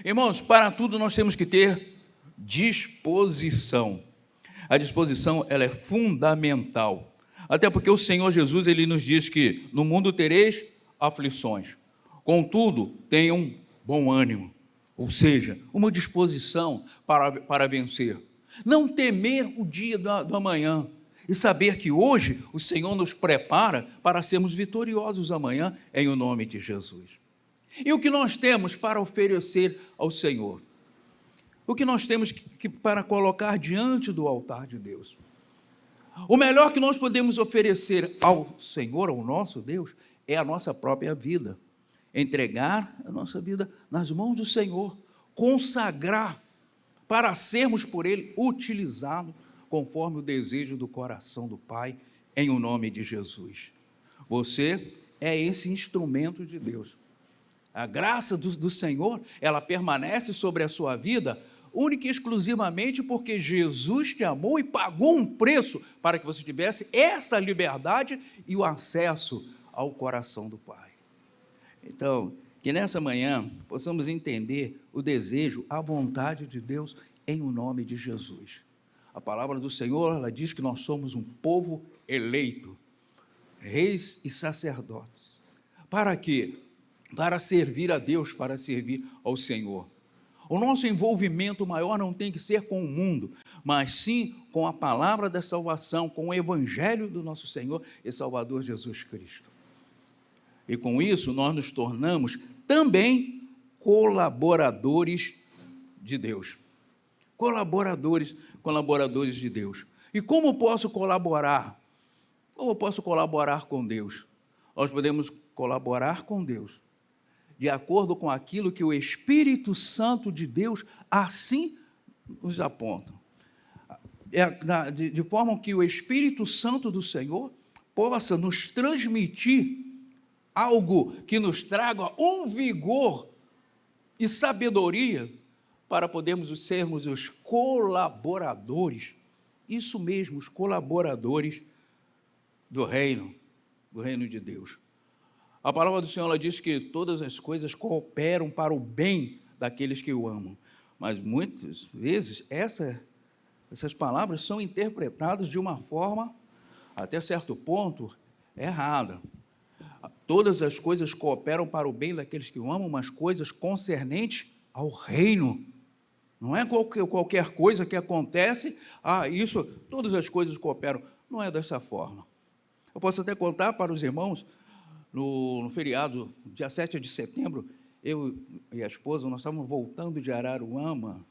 Irmãos, para tudo nós temos que ter disposição. A disposição, ela é fundamental. Até porque o Senhor Jesus, ele nos diz que no mundo tereis aflições. Contudo, tenham bom ânimo. Ou seja, uma disposição para vencer. Não temer o dia do amanhã. E saber que hoje o Senhor nos prepara para sermos vitoriosos amanhã, em o nome de Jesus. E o que nós temos para oferecer ao Senhor? O que nós temos para colocar diante do altar de Deus? O melhor que nós podemos oferecer ao Senhor, ao nosso Deus, é a nossa própria vida. Entregar a nossa vida nas mãos do Senhor, consagrar para sermos por Ele utilizados conforme o desejo do coração do Pai, em o nome de Jesus. Você é esse instrumento de Deus. A graça do Senhor, ela permanece sobre a sua vida, única e exclusivamente porque Jesus te amou e pagou um preço para que você tivesse essa liberdade e o acesso ao coração do Pai. Então, que nessa manhã possamos entender o desejo, a vontade de Deus em o nome de Jesus. A palavra do Senhor, ela diz que nós somos um povo eleito, reis e sacerdotes. Para quê? Para servir a Deus, para servir ao Senhor. O nosso envolvimento maior não tem que ser com o mundo, mas sim com a palavra da salvação, com o evangelho do nosso Senhor e Salvador Jesus Cristo. E com isso nós nos tornamos também colaboradores de Deus. Colaboradores de Deus. E como posso colaborar? Como eu posso colaborar com Deus? Nós podemos colaborar com Deus de acordo com aquilo que o Espírito Santo de Deus assim nos aponta. De forma que o Espírito Santo do Senhor possa nos transmitir algo que nos traga um vigor e sabedoria para podermos sermos os colaboradores, isso mesmo, os colaboradores do reino de Deus. A palavra do Senhor, ela diz que todas as coisas cooperam para o bem daqueles que o amam, mas muitas vezes essas palavras são interpretadas de uma forma, até certo ponto, errada. Todas as coisas cooperam para o bem daqueles que o amam, mas coisas concernentes ao reino. Não é qualquer coisa que acontece, todas as coisas cooperam. Não é dessa forma. Eu posso até contar para os irmãos, no feriado, dia 7 de setembro, eu e a esposa, nós estávamos voltando de Araruama,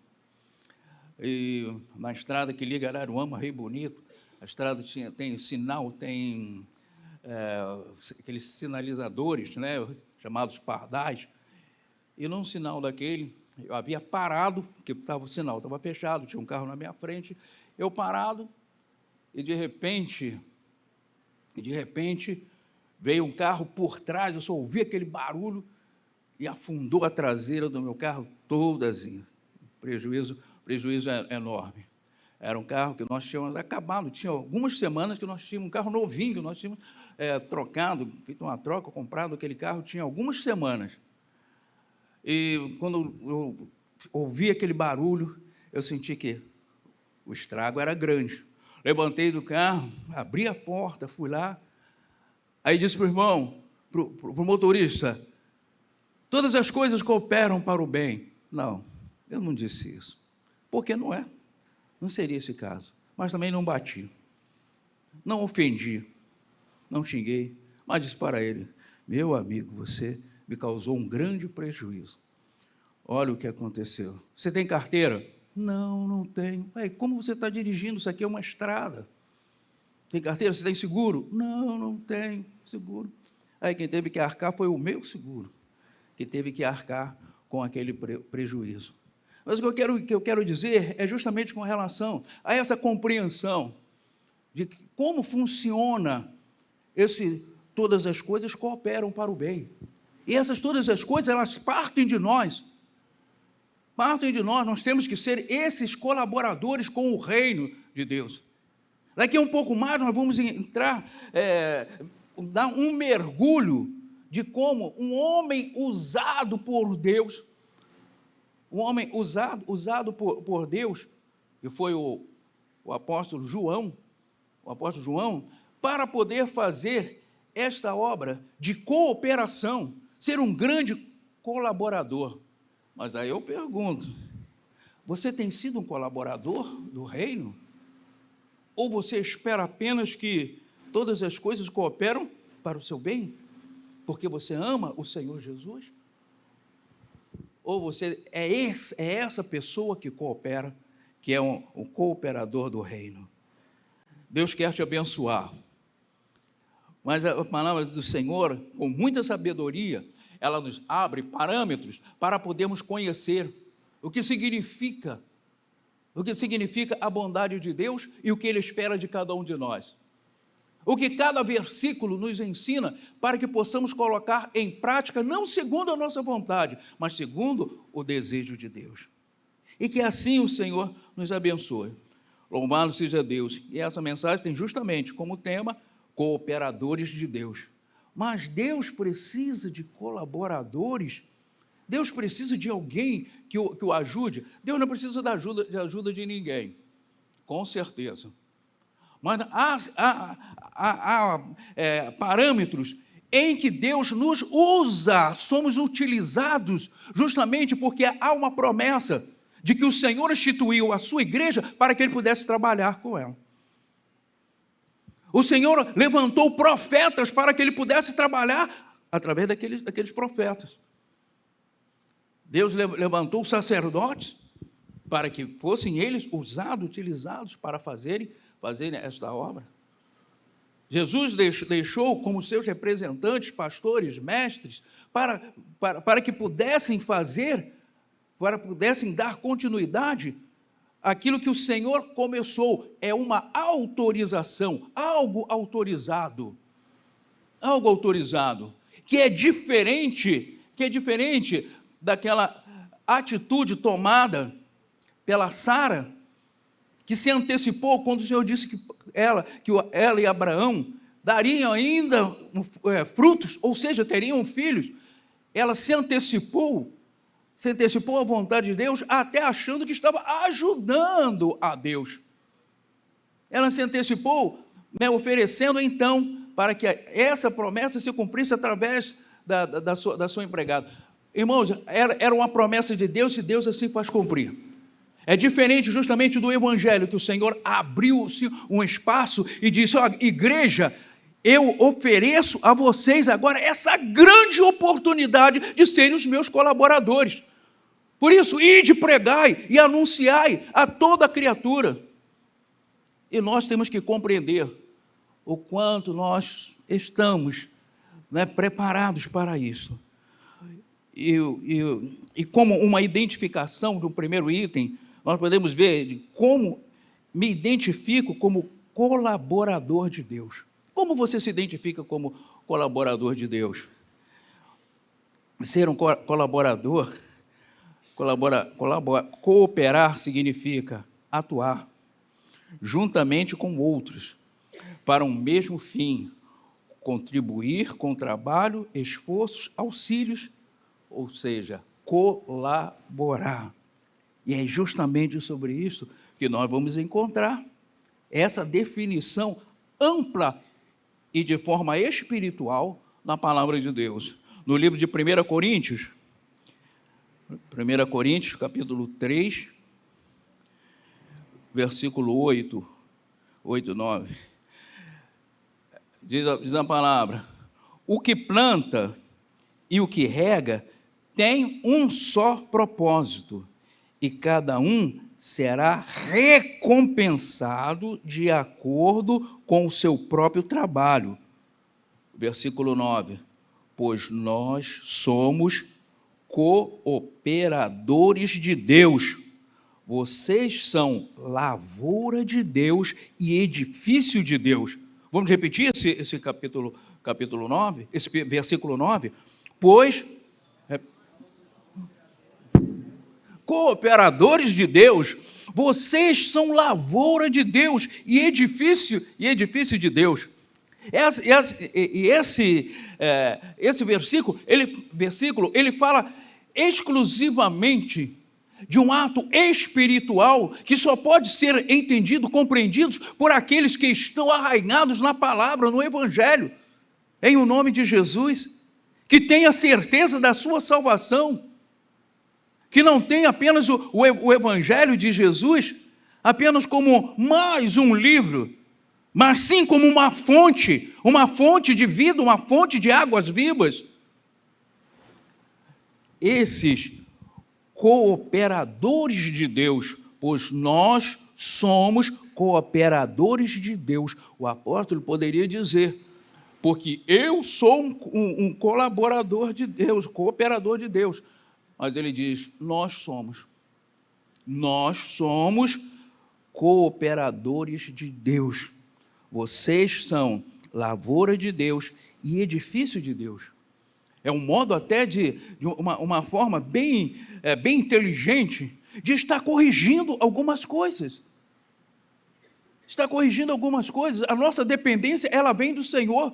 e na estrada que liga Araruama, Rio Bonito, a estrada tem sinal, tem aqueles sinalizadores, né, chamados pardais, e num sinal daquele, eu havia parado, porque o sinal estava fechado, tinha um carro na minha frente, eu parado, e de repente, veio um carro por trás, eu só ouvi aquele barulho, e afundou a traseira do meu carro toda assim, prejuízo enorme. Era um carro que nós tínhamos acabado, tinha algumas semanas que nós tínhamos um carro novinho, que nós tínhamos trocado, feito uma troca, comprado aquele carro, tinha algumas semanas. E quando eu ouvi aquele barulho, eu senti que o estrago era grande. Levantei do carro, abri a porta, fui lá, aí disse para o irmão, para o motorista, todas as coisas cooperam para o bem. Não, eu não disse isso, porque não seria esse caso, mas também não bati, não ofendi, não xinguei, mas disse para ele, meu amigo, você me causou um grande prejuízo. Olha o que aconteceu. Você tem carteira? Não, não tenho. Como você está dirigindo? Isso aqui é uma estrada. Tem carteira? Você tem seguro? Não, não tenho seguro. Aí quem teve que arcar foi o meu seguro, que teve que arcar com aquele prejuízo. Mas o que eu quero dizer é justamente com relação a essa compreensão de como funciona todas as coisas cooperam para o bem. E todas as coisas, elas partem de nós. Nós temos que ser esses colaboradores com o reino de Deus. Daqui a um pouco mais nós vamos entrar, dar um mergulho de como um homem usado por Deus, um homem usado por Deus, que foi o apóstolo João, para poder fazer esta obra de cooperação, ser um grande colaborador. Mas aí eu pergunto, você tem sido um colaborador do reino? Ou você espera apenas que todas as coisas cooperam para o seu bem? Porque você ama o Senhor Jesus? Ou você é essa pessoa que coopera, que é um cooperador do reino? Deus quer te abençoar. Mas a palavra do Senhor, com muita sabedoria, ela nos abre parâmetros para podermos conhecer o que significa a bondade de Deus e o que Ele espera de cada um de nós. O que cada versículo nos ensina para que possamos colocar em prática, não segundo a nossa vontade, mas segundo o desejo de Deus. E que assim o Senhor nos abençoe. Louvado seja Deus. E essa mensagem tem justamente como tema cooperadores de Deus. Mas Deus precisa de colaboradores. Deus precisa de alguém que o ajude. Deus não precisa de ajuda de ninguém, com certeza. Mas há parâmetros em que Deus nos usa, somos utilizados justamente porque há uma promessa de que o Senhor instituiu a sua igreja para que Ele pudesse trabalhar com ela. O Senhor levantou profetas para que Ele pudesse trabalhar através daqueles profetas. Deus levantou sacerdotes para que fossem eles utilizados para fazerem esta obra. Jesus deixou como seus representantes, pastores, mestres, para que pudessem dar continuidade àquilo que o Senhor começou. É uma autorização, algo autorizado, que é diferente daquela atitude tomada pela Sara, que se antecipou quando o Senhor disse que ela e Abraão dariam ainda frutos, ou seja, teriam filhos. Ela se antecipou à vontade de Deus, até achando que estava ajudando a Deus. Ela se antecipou, oferecendo então, para que essa promessa se cumprisse através da sua empregada. Irmãos, era uma promessa de Deus, e Deus assim faz cumprir. É diferente justamente do Evangelho, que o Senhor abriu um espaço e disse: igreja, eu ofereço a vocês agora essa grande oportunidade de serem os meus colaboradores. Por isso, ide, pregai e anunciai a toda criatura. E nós temos que compreender o quanto nós estamos preparados para isso. E como uma identificação do primeiro item, nós podemos ver de como me identifico como colaborador de Deus. Como você se identifica como colaborador de Deus? Ser um colaborador, cooperar significa atuar juntamente com outros para um mesmo fim, contribuir com trabalho, esforços, auxílios, ou seja, colaborar. E é justamente sobre isso que nós vamos encontrar essa definição ampla e de forma espiritual na palavra de Deus. No livro de 1 Coríntios, capítulo 3, versículo 8, 9, diz a palavra: o que planta e o que rega tem um só propósito, e cada um será recompensado de acordo com o seu próprio trabalho. Versículo 9: pois nós somos cooperadores de Deus. Vocês são lavoura de Deus e edifício de Deus. Vamos repetir esse capítulo 9, esse versículo 9? Pois cooperadores de Deus, vocês são lavoura de Deus e edifício de Deus. Esse versículo, ele fala exclusivamente de um ato espiritual que só pode ser entendido, compreendido por aqueles que estão arraigados na palavra, no Evangelho, em o nome de Jesus, que tem a certeza da sua salvação, que não tem apenas o Evangelho de Jesus apenas como mais um livro, mas sim como uma fonte de vida, uma fonte de águas vivas. Esses cooperadores de Deus, pois nós somos cooperadores de Deus. O apóstolo poderia dizer, porque eu sou um colaborador de Deus, cooperador de Deus. Mas ele diz, nós somos cooperadores de Deus. Vocês são lavoura de Deus e edifício de Deus. É um modo até de uma forma bem inteligente de estar corrigindo algumas coisas. Está corrigindo algumas coisas. A nossa dependência, ela vem do Senhor.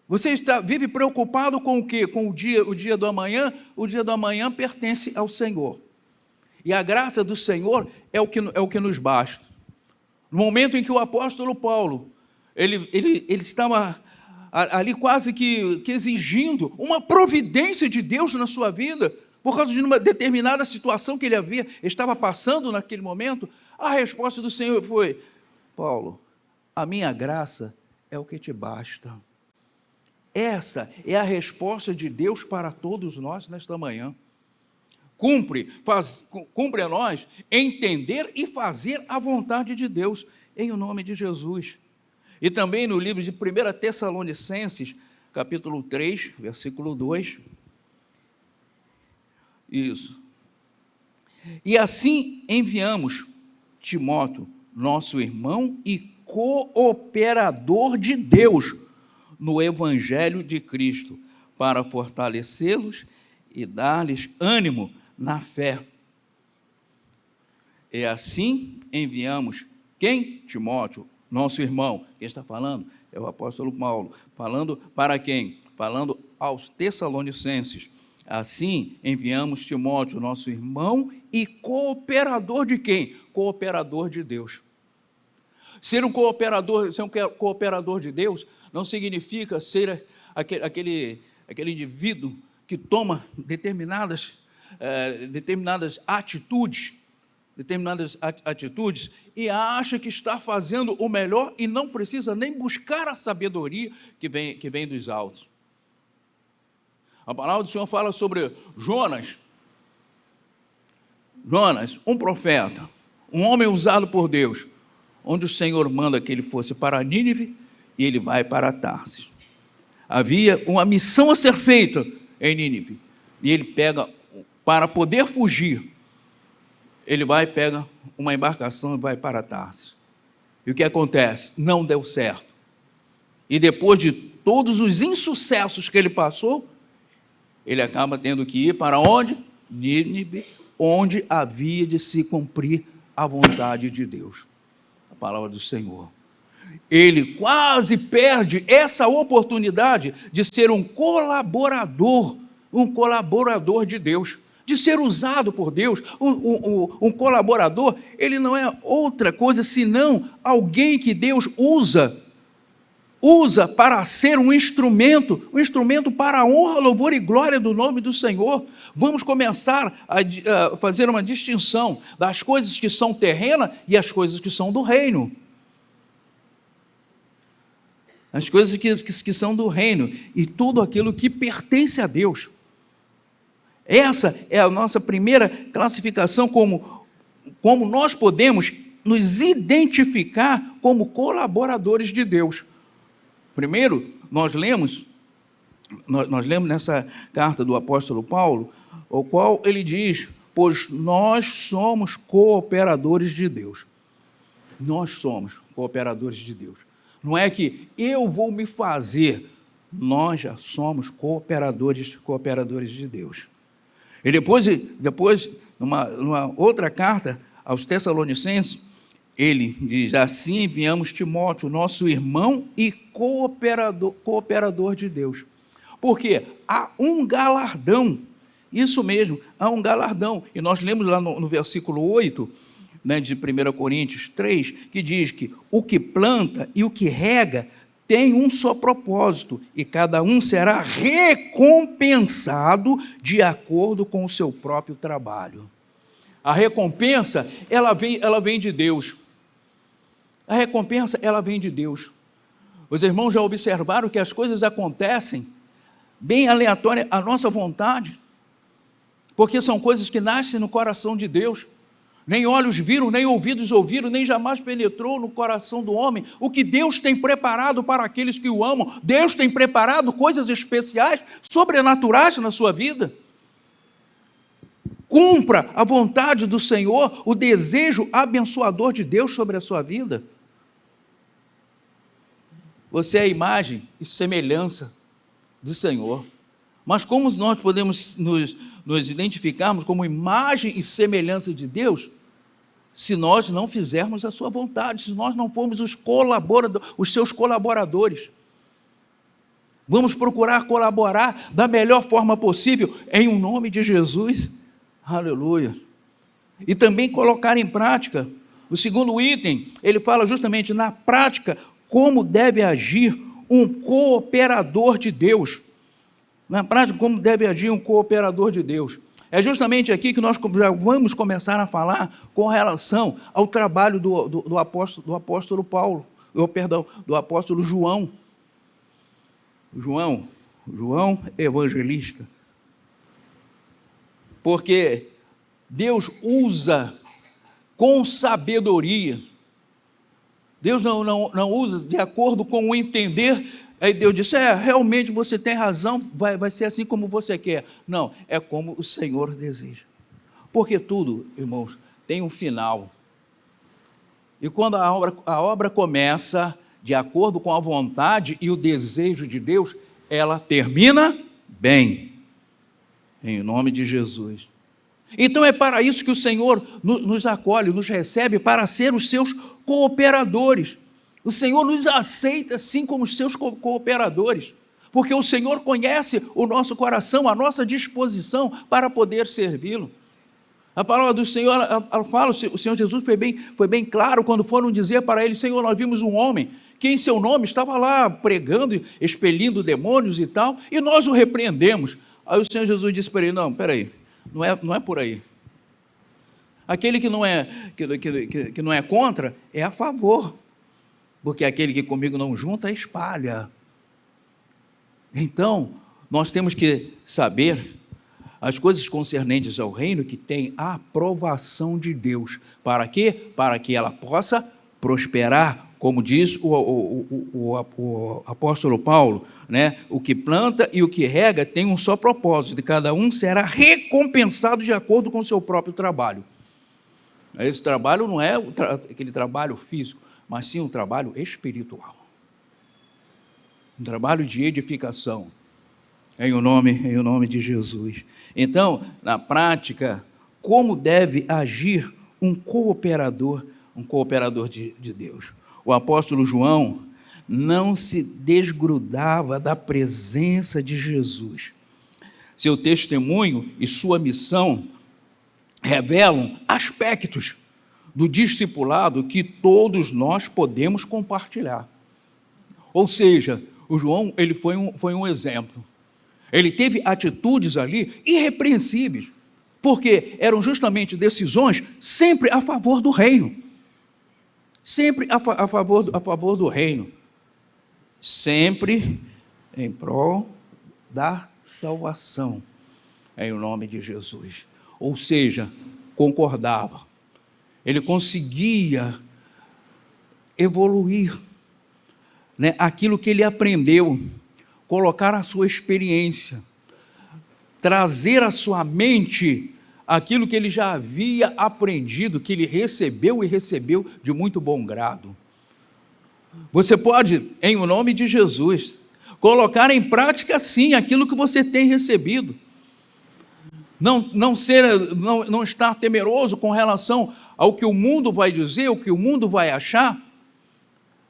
Você vive preocupado com o quê? Com o dia do amanhã? O dia do amanhã pertence ao Senhor. E a graça do Senhor é o que nos basta. No momento em que o apóstolo Paulo, ele estava ali quase que exigindo uma providência de Deus na sua vida, por causa de uma determinada situação que ele estava passando naquele momento, a resposta do Senhor foi, Paulo, a minha graça é o que te basta. Essa é a resposta de Deus para todos nós nesta manhã. Cumpre a nós entender e fazer a vontade de Deus, em o nome de Jesus. E também no livro de 1 Tessalonicenses, capítulo 3, versículo 2. Isso. E assim enviamos Timóteo, nosso irmão e cooperador de Deus no Evangelho de Cristo, para fortalecê-los e dar-lhes ânimo na fé. E assim enviamos quem? Timóteo, nosso irmão. Quem está falando? É o apóstolo Paulo. Falando para quem? Falando aos Tessalonicenses. Assim enviamos Timóteo, nosso irmão e cooperador de quem? Cooperador de Deus. Ser um cooperador de Deus não significa ser aquele indivíduo que toma determinadas atitudes e acha que está fazendo o melhor e não precisa nem buscar a sabedoria que vem dos altos. A palavra do Senhor fala sobre Jonas, um profeta, um homem usado por Deus, onde o Senhor manda que ele fosse para Nínive e ele vai para Tarsis. Havia uma missão a ser feita em Nínive e ele pega, para poder fugir, ele pega uma embarcação e vai para Tarsis. E o que acontece? Não deu certo. E depois de todos os insucessos que ele passou, ele acaba tendo que ir para onde? Nínive, onde havia de se cumprir a vontade de Deus. A palavra do Senhor. Ele quase perde essa oportunidade de ser um colaborador de Deus, de ser usado por Deus. Um colaborador, ele não é outra coisa senão alguém que Deus usa para ser um instrumento para a honra, louvor e glória do nome do Senhor. Vamos começar a fazer uma distinção das coisas que são terrenas e as coisas que são do reino. As coisas que são do reino e tudo aquilo que pertence a Deus. Essa é a nossa primeira classificação, como nós podemos nos identificar como colaboradores de Deus. Primeiro, nós lemos nessa carta do apóstolo Paulo, o qual ele diz, pois nós somos cooperadores de Deus. Nós somos cooperadores de Deus. Não é que eu vou me fazer, nós já somos cooperadores de Deus. E depois numa outra carta aos Tessalonicenses, ele diz, assim enviamos Timóteo, nosso irmão e cooperador de Deus. Porque há um galardão Isso mesmo, há um galardão. E nós lemos lá no versículo 8, né, de 1 Coríntios 3, que diz que o que planta e o que rega tem um só propósito, e cada um será recompensado de acordo com o seu próprio trabalho. A recompensa, ela vem de Deus. A recompensa, ela vem de Deus. Os irmãos já observaram que as coisas acontecem bem aleatórias à nossa vontade, porque são coisas que nascem no coração de Deus. Nem olhos viram, nem ouvidos ouviram, nem jamais penetrou no coração do homem o que Deus tem preparado para aqueles que o amam. Deus tem preparado coisas especiais, sobrenaturais na sua vida. Cumpra a vontade do Senhor, o desejo abençoador de Deus sobre a sua vida. Você é a imagem e semelhança do Senhor. Mas como nós podemos nos identificarmos como imagem e semelhança de Deus, se nós não fizermos a sua vontade, se nós não formos os seus colaboradores? Vamos procurar colaborar da melhor forma possível, em o nome de Jesus. Aleluia. E também colocar em prática. O segundo item, ele fala justamente na prática, como deve agir um cooperador de Deus. Na prática, como deve agir um cooperador de Deus. É justamente aqui que nós já vamos começar a falar com relação ao trabalho do apóstolo Paulo, do apóstolo João. João evangelista. Porque Deus usa com sabedoria. Deus não usa de acordo com o entender. Aí Deus disse, realmente você tem razão, vai ser assim como você quer. Não, é como o Senhor deseja. Porque tudo, irmãos, tem um final. E quando a obra começa de acordo com a vontade e o desejo de Deus, ela termina bem. Em nome de Jesus. Então é para isso que o Senhor nos acolhe, nos recebe, para ser os seus cooperadores. O Senhor nos aceita assim como os seus cooperadores, porque o Senhor conhece o nosso coração, a nossa disposição para poder servi-lo. A palavra do Senhor, ela fala, o Senhor Jesus foi bem claro quando foram dizer para ele, Senhor, nós vimos um homem que em seu nome estava lá pregando, expelindo demônios e tal, e nós o repreendemos. Aí o Senhor Jesus disse para ele, não, peraí, não é por aí. Aquele que não é contra, é a favor. Porque aquele que comigo não junta, espalha. Então, nós temos que saber as coisas concernentes ao reino que tem a aprovação de Deus. Para quê? Para que ela possa prosperar, como diz o apóstolo Paulo, né? O que planta e o que rega tem um só propósito, e cada um será recompensado de acordo com o seu próprio trabalho. Esse trabalho não é aquele trabalho físico, mas sim um trabalho espiritual. Um trabalho de edificação. Em o nome de Jesus. Então, na prática, como deve agir um cooperador de Deus? O apóstolo João não se desgrudava da presença de Jesus. Seu testemunho e sua missão revelam aspectos do discipulado que todos nós podemos compartilhar. Ou seja, o João ele foi um exemplo. Ele teve atitudes ali irrepreensíveis, porque eram justamente decisões sempre a favor do reino. Sempre a favor do reino. Sempre em prol da salvação, em nome de Jesus. Ou seja, concordava. Ele conseguia evoluir, né, aquilo que ele aprendeu, colocar a sua experiência, trazer à sua mente aquilo que ele já havia aprendido, que ele recebeu de muito bom grado. Você pode, em o nome de Jesus, colocar em prática sim aquilo que você tem recebido. Não estar temeroso com relação ao que o mundo vai dizer, o que o mundo vai achar.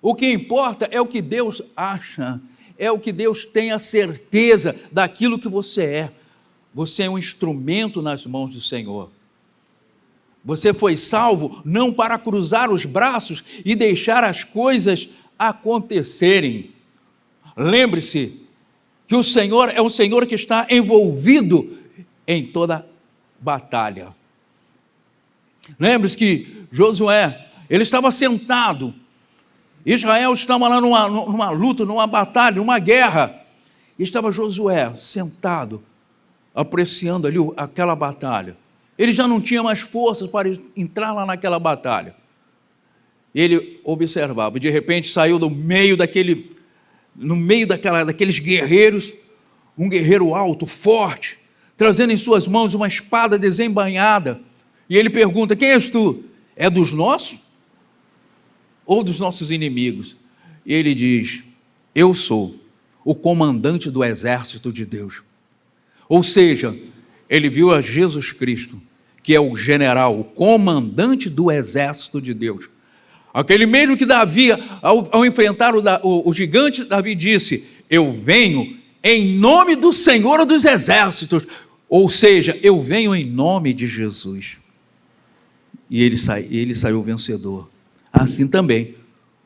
O que importa é o que Deus acha, é o que Deus tem a certeza daquilo que você é. Você é um instrumento nas mãos do Senhor. Você foi salvo não para cruzar os braços e deixar as coisas acontecerem. Lembre-se que o Senhor é um Senhor que está envolvido em toda batalha. Lembre-se que Josué, ele estava sentado, Israel estava lá numa luta, numa batalha, numa guerra, e estava Josué sentado, apreciando ali aquela batalha. Ele já não tinha mais forças para entrar lá naquela batalha. Ele observava, de repente saiu no meio daqueles guerreiros, um guerreiro alto, forte, trazendo em suas mãos uma espada desembainhada. E ele pergunta: quem és tu? É dos nossos ou dos nossos inimigos? E ele diz: eu sou o comandante do exército de Deus. Ou seja, ele viu a Jesus Cristo, que é o general, o comandante do exército de Deus. Aquele mesmo que Davi, ao enfrentar o gigante, Davi disse: eu venho em nome do Senhor dos exércitos. Ou seja, eu venho em nome de Jesus. E ele saiu vencedor. Assim também,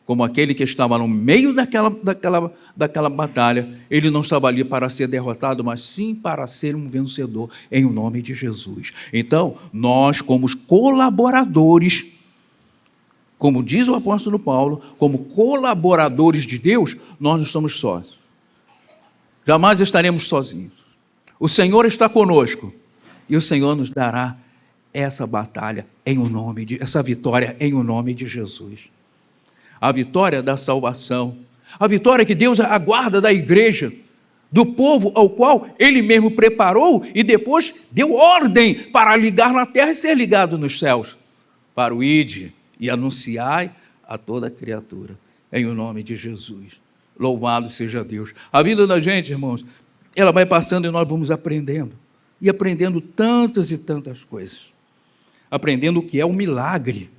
como aquele que estava no meio daquela batalha, ele não estava ali para ser derrotado, mas sim para ser um vencedor em nome de Jesus. Então, nós, como colaboradores, como diz o apóstolo Paulo, como colaboradores de Deus, nós não estamos sós. Jamais estaremos sozinhos. O Senhor está conosco e o Senhor nos dará essa batalha essa vitória em o nome de Jesus. A vitória da salvação, a vitória que Deus aguarda da igreja, do povo ao qual Ele mesmo preparou e depois deu ordem para ligar na terra e ser ligado nos céus, para o ide e anunciai a toda criatura, em o nome de Jesus. Louvado seja Deus. A vida da gente, irmãos, ela vai passando e nós vamos aprendendo, e aprendendo tantas e tantas coisas, aprendendo o que é o milagre,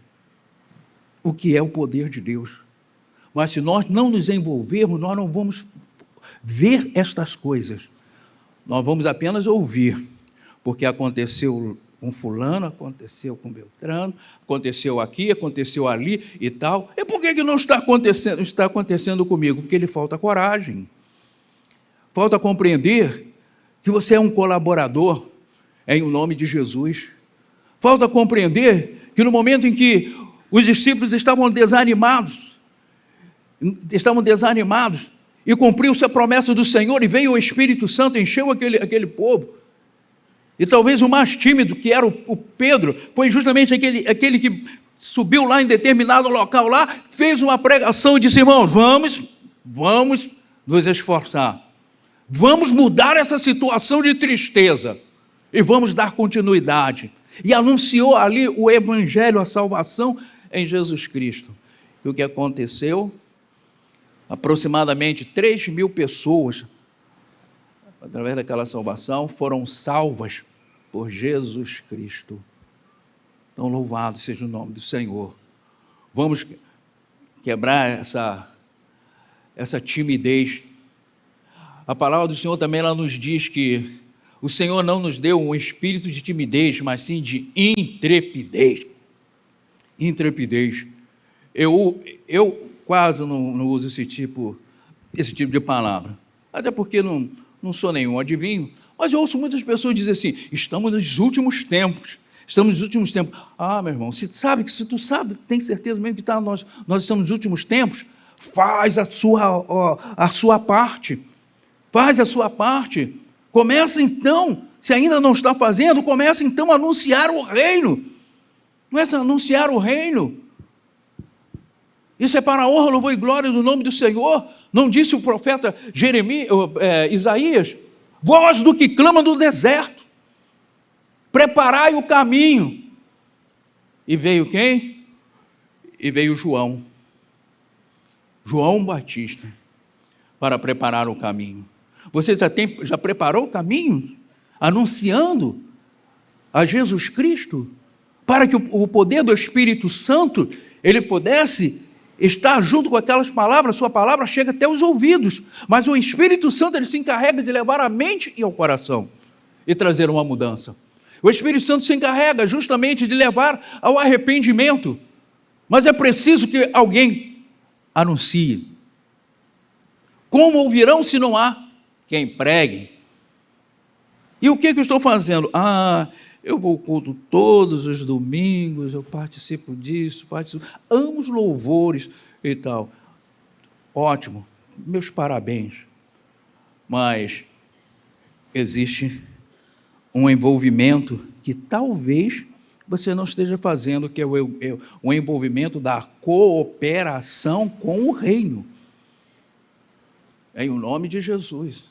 o que é o poder de Deus. Mas se nós não nos envolvermos, nós não vamos ver estas coisas, nós vamos apenas ouvir, porque aconteceu com fulano, aconteceu com Beltrano, aconteceu aqui, aconteceu ali e tal. E por que não está acontecendo comigo? Porque lhe falta coragem, falta compreender que você é um colaborador em o nome de Jesus. Falta compreender que no momento em que os discípulos estavam desanimados e cumpriu-se a promessa do Senhor e veio o Espírito Santo, encheu aquele povo. E talvez o mais tímido, que era o Pedro, foi justamente aquele que subiu lá em determinado local lá, fez uma pregação e disse: irmãos, vamos nos esforçar, vamos mudar essa situação de tristeza e vamos dar continuidade. E anunciou ali o evangelho, a salvação em Jesus Cristo. E o que aconteceu? Aproximadamente 3.000 pessoas, através daquela salvação, foram salvas por Jesus Cristo. Então, louvado seja o nome do Senhor. Vamos quebrar essa timidez. A palavra do Senhor também ela nos diz que o Senhor não nos deu um espírito de timidez, mas sim de intrepidez. Intrepidez. Eu quase não uso esse tipo de palavra, até porque não sou nenhum adivinho, mas eu ouço muitas pessoas dizer assim: estamos nos últimos tempos. Ah, meu irmão, se tu sabe, tem certeza mesmo que nós estamos nos últimos tempos, faz a sua parte. Faz a sua parte. Começa então, se ainda não está fazendo, começa então a anunciar o reino. Começa a anunciar o reino. Isso é para a honra, louvor e glória do nome do Senhor. Não disse o profeta Isaías: voz do que clama no deserto, preparai o caminho. E veio quem? E veio João Batista, para preparar o caminho. Você já preparou o caminho? Anunciando a Jesus Cristo, para que o poder do Espírito Santo, ele pudesse estar junto com aquelas palavras. Sua palavra chega até os ouvidos, mas o Espírito Santo, ele se encarrega de levar à mente e ao coração. e trazer uma mudança. O Espírito Santo se encarrega justamente de levar ao arrependimento, mas é preciso que alguém anuncie. Como ouvirão se não há quem pregue? E o que eu estou fazendo? Eu vou ao culto todos os domingos, eu participo disso, amo os louvores e tal. Ótimo, meus parabéns. Mas existe um envolvimento que talvez você não esteja fazendo, que é o envolvimento da cooperação com o reino. Em o nome de Jesus.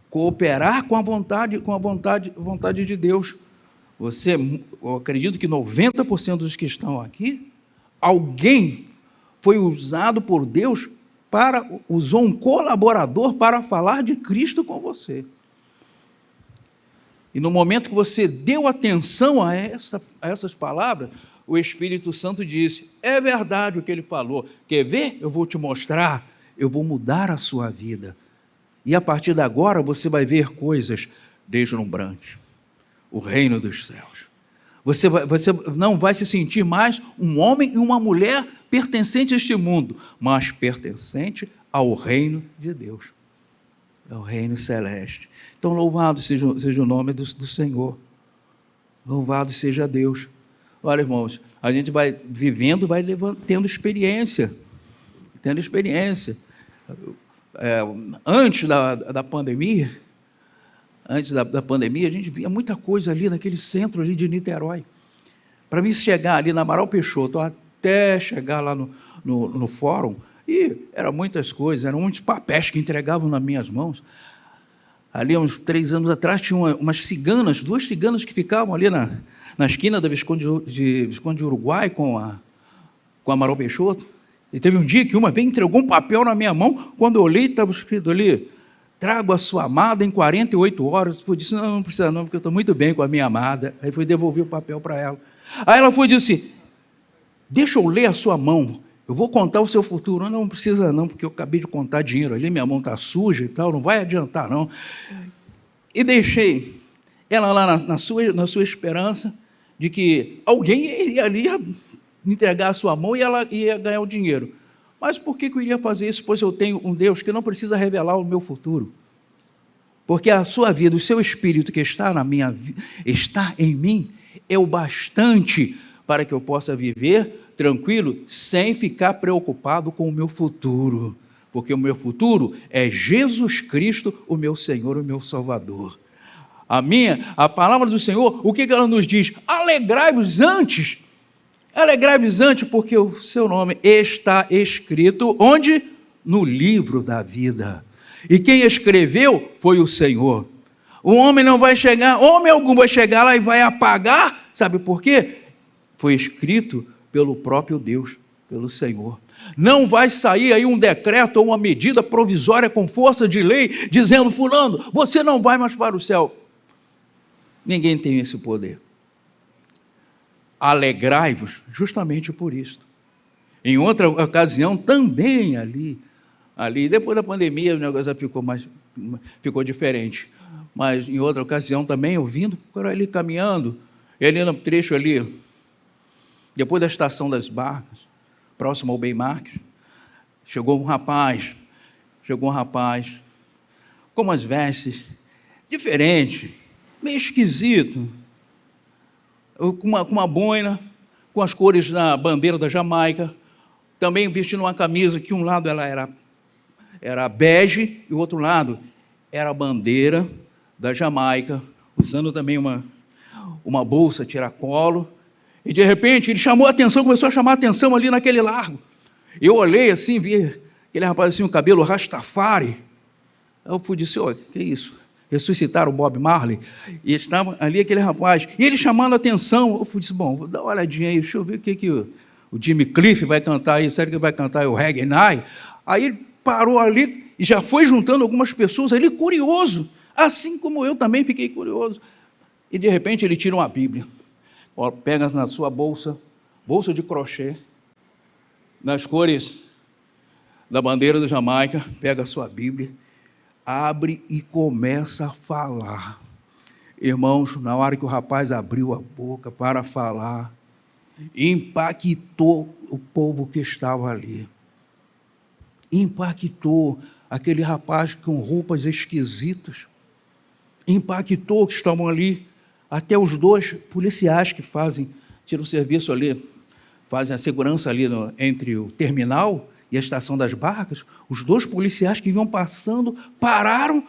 Cooperar com a vontade de Deus. Eu acredito que 90% dos que estão aqui, alguém foi usado por Deus usou um colaborador para falar de Cristo com você. E no momento que você deu atenção a essas palavras, o Espírito Santo disse, é verdade o que ele falou, quer ver? Eu vou te mostrar, eu vou mudar a sua vida. E a partir de agora você vai ver coisas deslumbrantes. O reino dos céus. Você não vai se sentir mais um homem e uma mulher pertencente a este mundo, mas pertencente ao reino de Deus. É o reino celeste. Então, louvado seja o nome do Senhor. Louvado seja Deus. Olha, irmãos, a gente vai vivendo, vai tendo experiência. Antes da pandemia, a gente via muita coisa ali naquele centro ali de Niterói. Para mim chegar ali na Amaral Peixoto, até chegar lá no fórum, e eram muitas coisas, eram muitos papéis que entregavam nas minhas mãos. Ali, uns 3 anos atrás, tinha umas ciganas, 2 ciganas que ficavam ali na esquina da Visconde de Uruguai com a Amaral Peixoto. E teve um dia que uma vez entregou um papel na minha mão, quando eu olhei, estava escrito ali, trago a sua amada em 48 horas. Eu disse, não precisa não, porque eu estou muito bem com a minha amada. Aí fui devolver o papel para ela. Aí ela foi e disse, deixa eu ler a sua mão, eu vou contar o seu futuro. Não precisa não, porque eu acabei de contar dinheiro ali, minha mão está suja e tal, não vai adiantar não. E deixei ela lá na sua esperança de que alguém iria ali entregar a sua mão e ela ia ganhar o dinheiro. Mas por que eu iria fazer isso? Pois eu tenho um Deus que não precisa revelar o meu futuro. Porque a sua vida, o seu espírito que está está em mim, é o bastante para que eu possa viver tranquilo, sem ficar preocupado com o meu futuro. Porque o meu futuro é Jesus Cristo, o meu Senhor, o meu Salvador. A palavra do Senhor, o que ela nos diz? Alegrai-vos antes, porque o seu nome está escrito, onde? No livro da vida. E quem escreveu foi o Senhor. O homem não vai chegar, homem algum vai chegar lá e vai apagar, sabe por quê? Foi escrito pelo próprio Deus, pelo Senhor. Não vai sair aí um decreto ou uma medida provisória com força de lei, dizendo, fulano, você não vai mais para o céu. Ninguém tem esse poder. Alegrai-vos justamente por isto. Em outra ocasião, também ali, depois da pandemia, o negócio ficou diferente. Mas em outra ocasião também, eu vindo por ali caminhando, ali no trecho ali, depois da estação das barcas, próximo ao Bem Marques, chegou um rapaz, com umas vestes diferentes, meio esquisito, com uma boina, com as cores da bandeira da Jamaica, também vestindo uma camisa que um lado ela era bege e o outro lado era a bandeira da Jamaica, usando também uma bolsa tiracolo, e de repente ele começou a chamar a atenção ali naquele largo. Eu olhei assim, vi aquele rapaz assim, o cabelo rastafari. Eu fui e disse, que é isso? Ressuscitaram o Bob Marley, e estava ali aquele rapaz, e ele chamando a atenção. Eu disse, bom, vou dar uma olhadinha aí, deixa eu ver o que o Jimmy Cliff vai cantar aí, sério que vai cantar o Reggae Night? Aí ele parou ali, e já foi juntando algumas pessoas ali, curioso, assim como eu também fiquei curioso, e de repente ele tira uma Bíblia, pega na sua bolsa de crochê, nas cores da bandeira da Jamaica, pega a sua Bíblia, abre e começa a falar. Irmãos, na hora que o rapaz abriu a boca para falar, impactou o povo que estava ali. Impactou aquele rapaz com roupas esquisitas. Impactou que estavam ali, até os 2 policiais que tiram o serviço ali, fazem a segurança ali entre o terminal e a estação das barcas. Os 2 policiais que iam passando pararam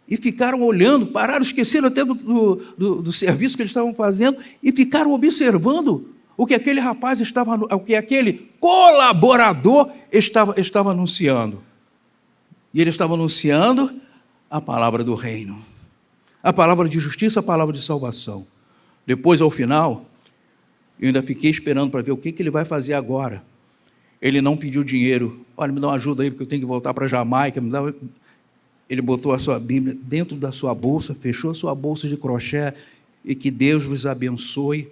e ficaram olhando, esqueceram até do serviço que eles estavam fazendo e ficaram observando o que aquele rapaz o que aquele colaborador estava anunciando. E ele estava anunciando a palavra do reino, a palavra de justiça, a palavra de salvação. Depois, ao final, eu ainda fiquei esperando para ver o que ele vai fazer agora. Ele não pediu dinheiro. Olha, me dá uma ajuda aí, porque eu tenho que voltar para Jamaica. Ele botou a sua Bíblia dentro da sua bolsa, fechou a sua bolsa de crochê, e que Deus vos abençoe.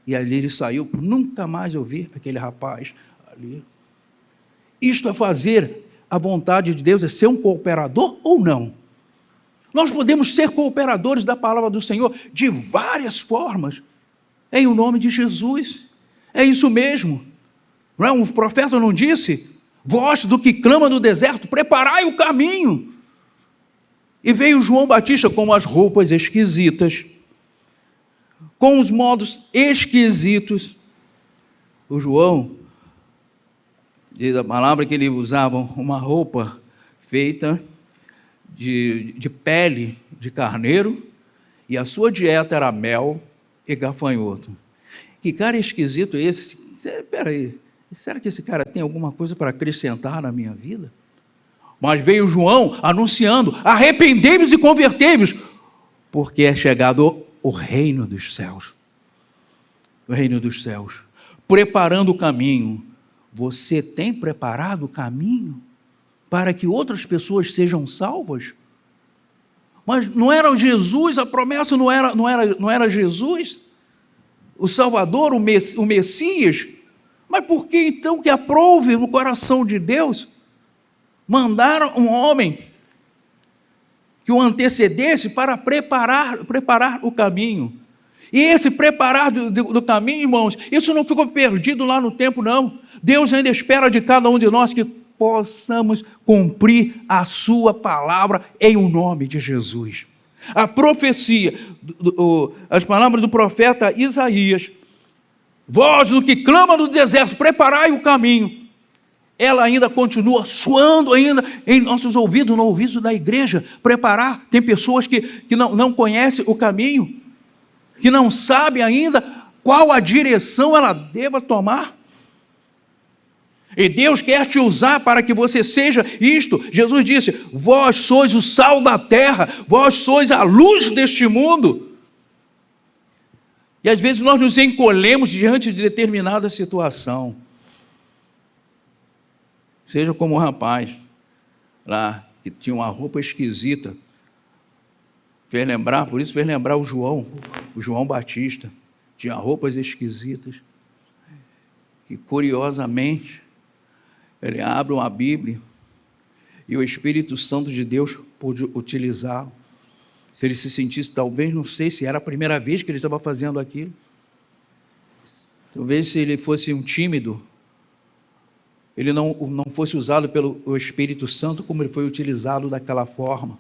E ali ele saiu. Nunca mais eu vi aquele rapaz ali. Isto é fazer a vontade de Deus, é ser um cooperador ou não? Nós podemos ser cooperadores da palavra do Senhor de várias formas, em o nome de Jesus. É isso mesmo. Não é? O profeta não disse: vós do que clama no deserto, preparai o caminho. E veio João Batista com as roupas esquisitas, com os modos esquisitos. O João, diz a palavra que ele usava uma roupa feita de pele de carneiro, e a sua dieta era mel e gafanhoto. Que cara esquisito é esse? Espera aí, será que esse cara tem alguma coisa para acrescentar na minha vida? Mas veio João anunciando: arrependei-vos e convertei-vos, porque é chegado o reino dos céus. O reino dos céus, preparando o caminho. Você tem preparado o caminho para que outras pessoas sejam salvas? Mas não era Jesus, a promessa não era Jesus, o Salvador, o Messias? Mas por que então que aprove no coração de Deus mandar um homem que o antecedesse para preparar o caminho? E esse preparar do caminho, irmãos, isso não ficou perdido lá no tempo, não. Deus ainda espera de cada um de nós que possamos cumprir a sua palavra em o nome de Jesus. A profecia, as palavras do profeta Isaías: vós do que clama no deserto, preparai o caminho. Ela ainda continua soando ainda em nossos ouvidos, no ouvido da igreja. Preparar. Tem pessoas que não conhecem o caminho, que não sabem ainda qual a direção ela deva tomar. E Deus quer te usar para que você seja isto. Jesus disse: vós sois o sal da terra, vós sois a luz deste mundo. E às vezes nós nos encolhemos diante de determinada situação. Seja como o rapaz lá, que tinha uma roupa esquisita, por isso fez lembrar o João Batista, tinha roupas esquisitas, que curiosamente, ele abre uma Bíblia, e o Espírito Santo de Deus pôde utilizá-lo. Se ele se sentisse, talvez, não sei se era a primeira vez que ele estava fazendo aquilo, talvez se ele fosse um tímido, ele não fosse usado pelo Espírito Santo como ele foi utilizado daquela forma.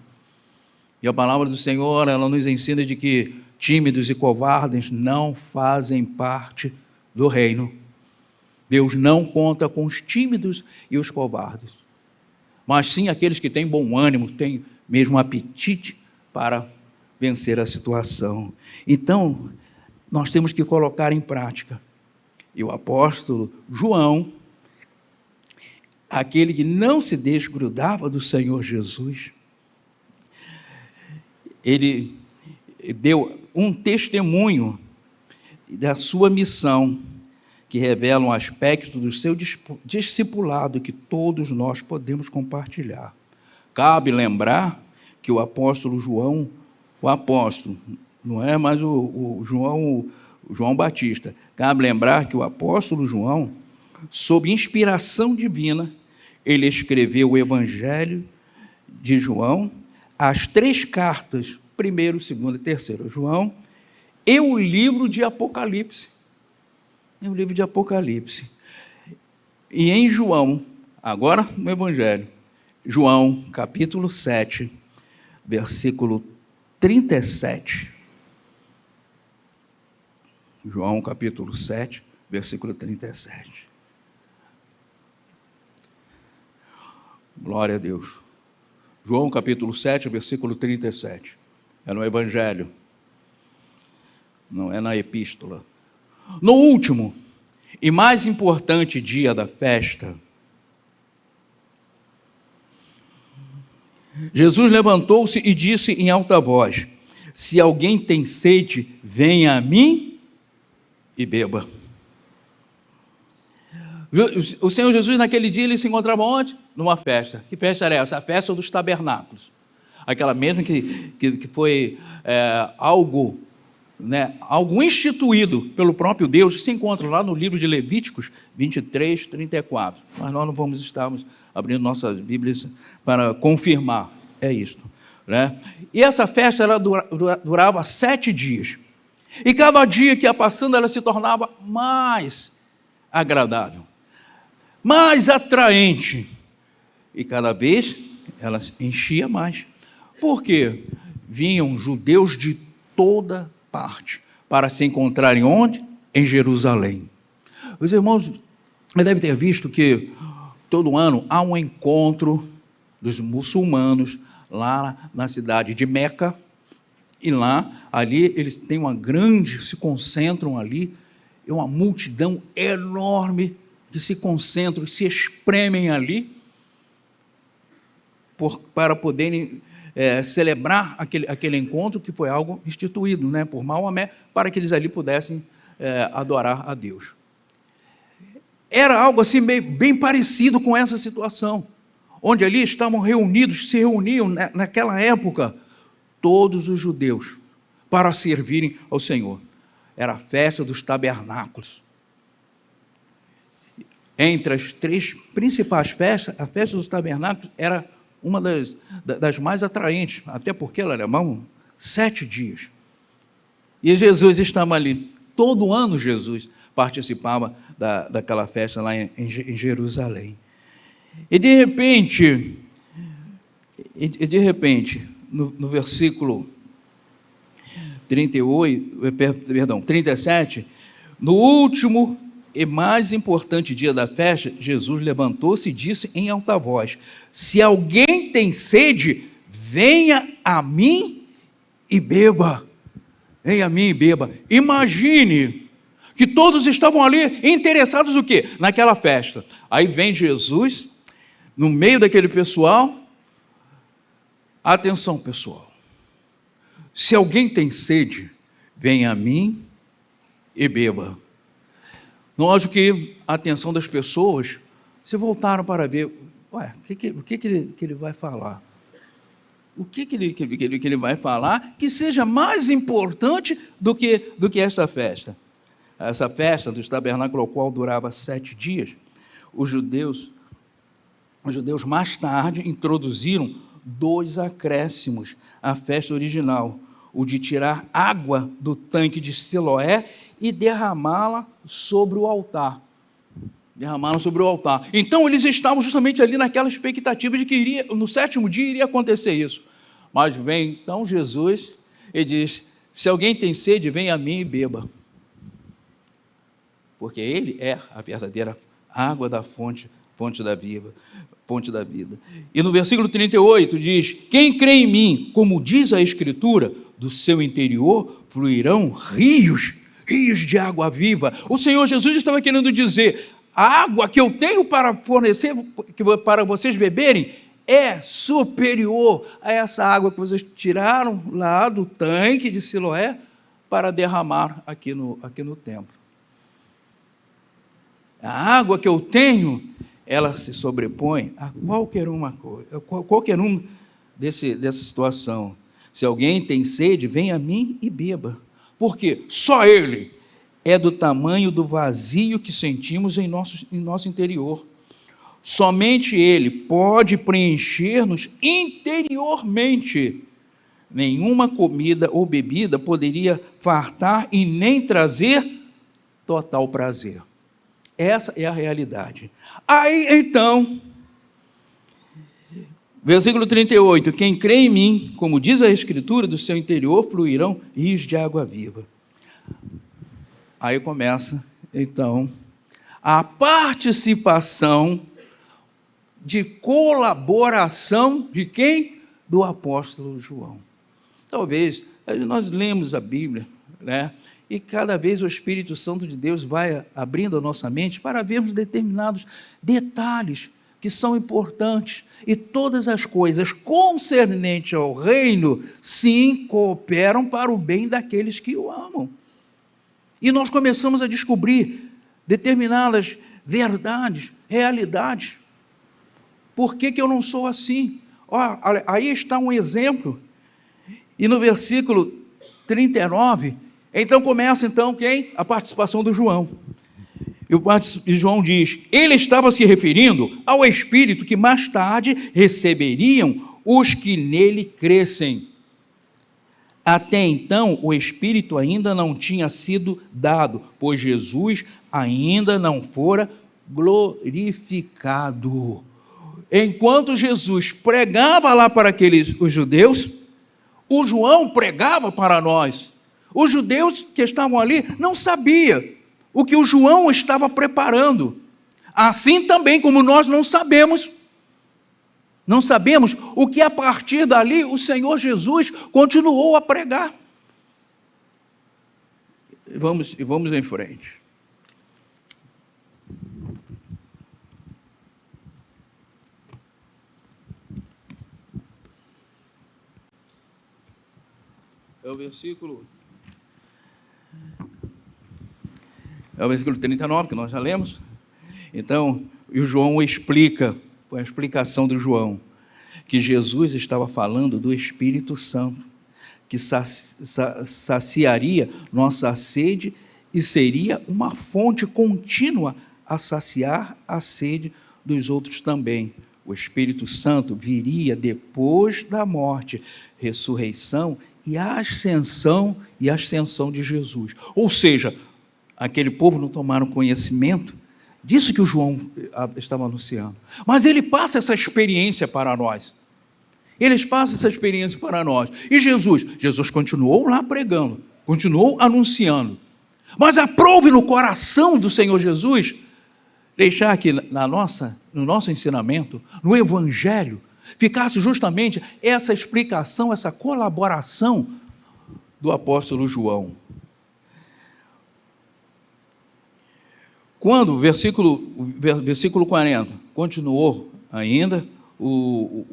E a palavra do Senhor, ela nos ensina de que tímidos e covardes não fazem parte do reino. Deus não conta com os tímidos e os covardes, mas sim aqueles que têm bom ânimo, têm mesmo apetite para vencer a situação. Então, nós temos que colocar em prática. E o apóstolo João, aquele que não se desgrudava do Senhor Jesus, ele deu um testemunho da sua missão, que revela um aspecto do seu discipulado que todos nós podemos compartilhar. Cabe lembrar que o apóstolo João, não é mais o João Batista, cabe lembrar que o apóstolo João, sob inspiração divina, ele escreveu o Evangelho de João, as 3 cartas 1º, 2º e 3º João e o livro de Apocalipse. O livro de Apocalipse. E em João, agora no Evangelho, João capítulo 7, versículo 37. João capítulo 7, versículo 37. Glória a Deus. João capítulo 7, versículo 37. É no Evangelho, não é na epístola. No último e mais importante dia da festa, Jesus levantou-se e disse em alta voz: se alguém tem sede, venha a mim e beba. O Senhor Jesus, naquele dia, ele se encontrava onde? Numa festa. Que festa era essa? A festa dos tabernáculos. Aquela mesma que foi algo instituído pelo próprio Deus, que se encontra lá no livro de Levíticos 23, 34. Mas nós não vamos estarmos abrindo nossas Bíblias para confirmar. É isto. Né? E essa festa ela durava 7 dias. E cada dia que ia passando, ela se tornava mais agradável, mais atraente. E cada vez ela se enchia mais. Por quê? Vinham judeus de toda parte para se encontrarem onde? Em Jerusalém. Os irmãos devem ter visto que todo ano há um encontro dos muçulmanos lá na cidade de Meca. E lá, ali, eles têm se concentram ali, é uma multidão enorme que se concentram, se espremem ali, para poderem celebrar aquele encontro, que foi algo instituído, né, por Maomé, para que eles ali pudessem adorar a Deus. Era algo assim bem parecido com essa situação, onde ali estavam reunidos, se reuniam naquela época, todos os judeus, para servirem ao Senhor. Era a festa dos tabernáculos. Entre as 3 principais festas, a festa dos tabernáculos era uma das mais atraentes, até porque ela levava 7 dias. E Jesus estava ali. Todo ano Jesus participava daquela festa lá em Jerusalém. E de repente, no versículo 37, no último e mais importante dia da festa, Jesus levantou-se e disse em alta voz: se alguém tem sede, venha a mim e beba. Venha a mim e beba. Imagine que todos estavam ali interessados no quê? Naquela festa. Aí vem Jesus, no meio daquele pessoal. Atenção, pessoal. Se alguém tem sede, venha a mim e beba. Lógico que a atenção das pessoas se voltaram para ver, o que ele vai falar? O que ele vai falar que seja mais importante do que esta festa? Essa festa dos tabernáculos, ao qual durava 7 dias, os judeus mais tarde introduziram 2 acréscimos à festa original, o de tirar água do tanque de Siloé e derramá-la sobre o altar. Então, eles estavam justamente ali naquela expectativa de que no 7º dia iria acontecer isso. Mas vem então Jesus e diz: se alguém tem sede, venha a mim e beba. Porque Ele é a verdadeira água da fonte da vida. E no versículo 38 diz: quem crê em mim, como diz a Escritura, do seu interior fluirão rios de água viva. O Senhor Jesus estava querendo dizer: a água que eu tenho para fornecer, para vocês beberem, é superior a essa água que vocês tiraram lá do tanque de Siloé para derramar aqui no templo. A água que eu tenho, ela se sobrepõe a qualquer dessa situação. Se alguém tem sede, venha a mim e beba. Porque só Ele é do tamanho do vazio que sentimos em nosso interior. Somente Ele pode preencher-nos interiormente, nenhuma comida ou bebida poderia fartar e nem trazer total prazer. Essa é a realidade. Aí, então, versículo 38, quem crê em mim, como diz a Escritura, do seu interior fluirão rios de água viva. Aí começa, então, a participação de colaboração de quem? Do apóstolo João. Talvez, nós lemos a Bíblia, né? E cada vez o Espírito Santo de Deus vai abrindo a nossa mente para vermos determinados detalhes que são importantes. E todas as coisas concernentes ao reino, sim, cooperam para o bem daqueles que o amam. E nós começamos a descobrir determinadas verdades, realidades. Por que eu não sou assim? Aí está um exemplo. E no versículo 39, então começa quem? A participação do João. E João diz, ele estava se referindo ao Espírito que mais tarde receberiam os que nele crescem. Até então, o Espírito ainda não tinha sido dado, pois Jesus ainda não fora glorificado. Enquanto Jesus pregava lá para os judeus, o João pregava para nós. Os judeus que estavam ali não sabiam o que o João estava preparando. Assim também como nós não sabemos o que a partir dali o Senhor Jesus continuou a pregar. Vamos em frente. É o versículo 39 que nós já lemos. Então, e o João explica, com a explicação do João, que Jesus estava falando do Espírito Santo, que saciaria nossa sede e seria uma fonte contínua a saciar a sede dos outros também. O Espírito Santo viria depois da morte, ressurreição e a ascensão de Jesus. Ou seja, aquele povo não tomaram conhecimento disso que o João estava anunciando. Mas ele passa essa experiência para nós. Eles passam essa experiência para nós. E Jesus continuou lá pregando, continuou anunciando. Mas aprove no coração do Senhor Jesus deixar que no nosso ensinamento, no Evangelho, ficasse justamente essa explicação, essa colaboração do apóstolo João. Quando, versículo 40, continuou ainda o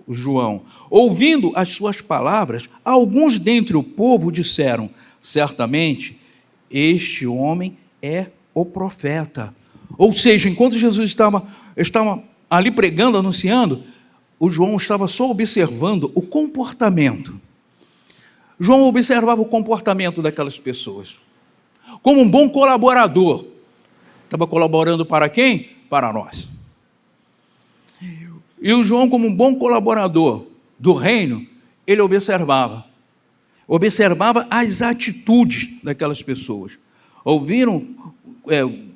João, ouvindo as suas palavras, alguns dentre o povo disseram, certamente, este homem é o profeta. Ou seja, enquanto Jesus estava ali pregando, anunciando, o João estava só observando o comportamento. João observava o comportamento daquelas pessoas. Como um bom colaborador. Estava colaborando para quem? Para nós. E o João, como um bom colaborador do reino, ele observava as atitudes daquelas pessoas. Ouviram,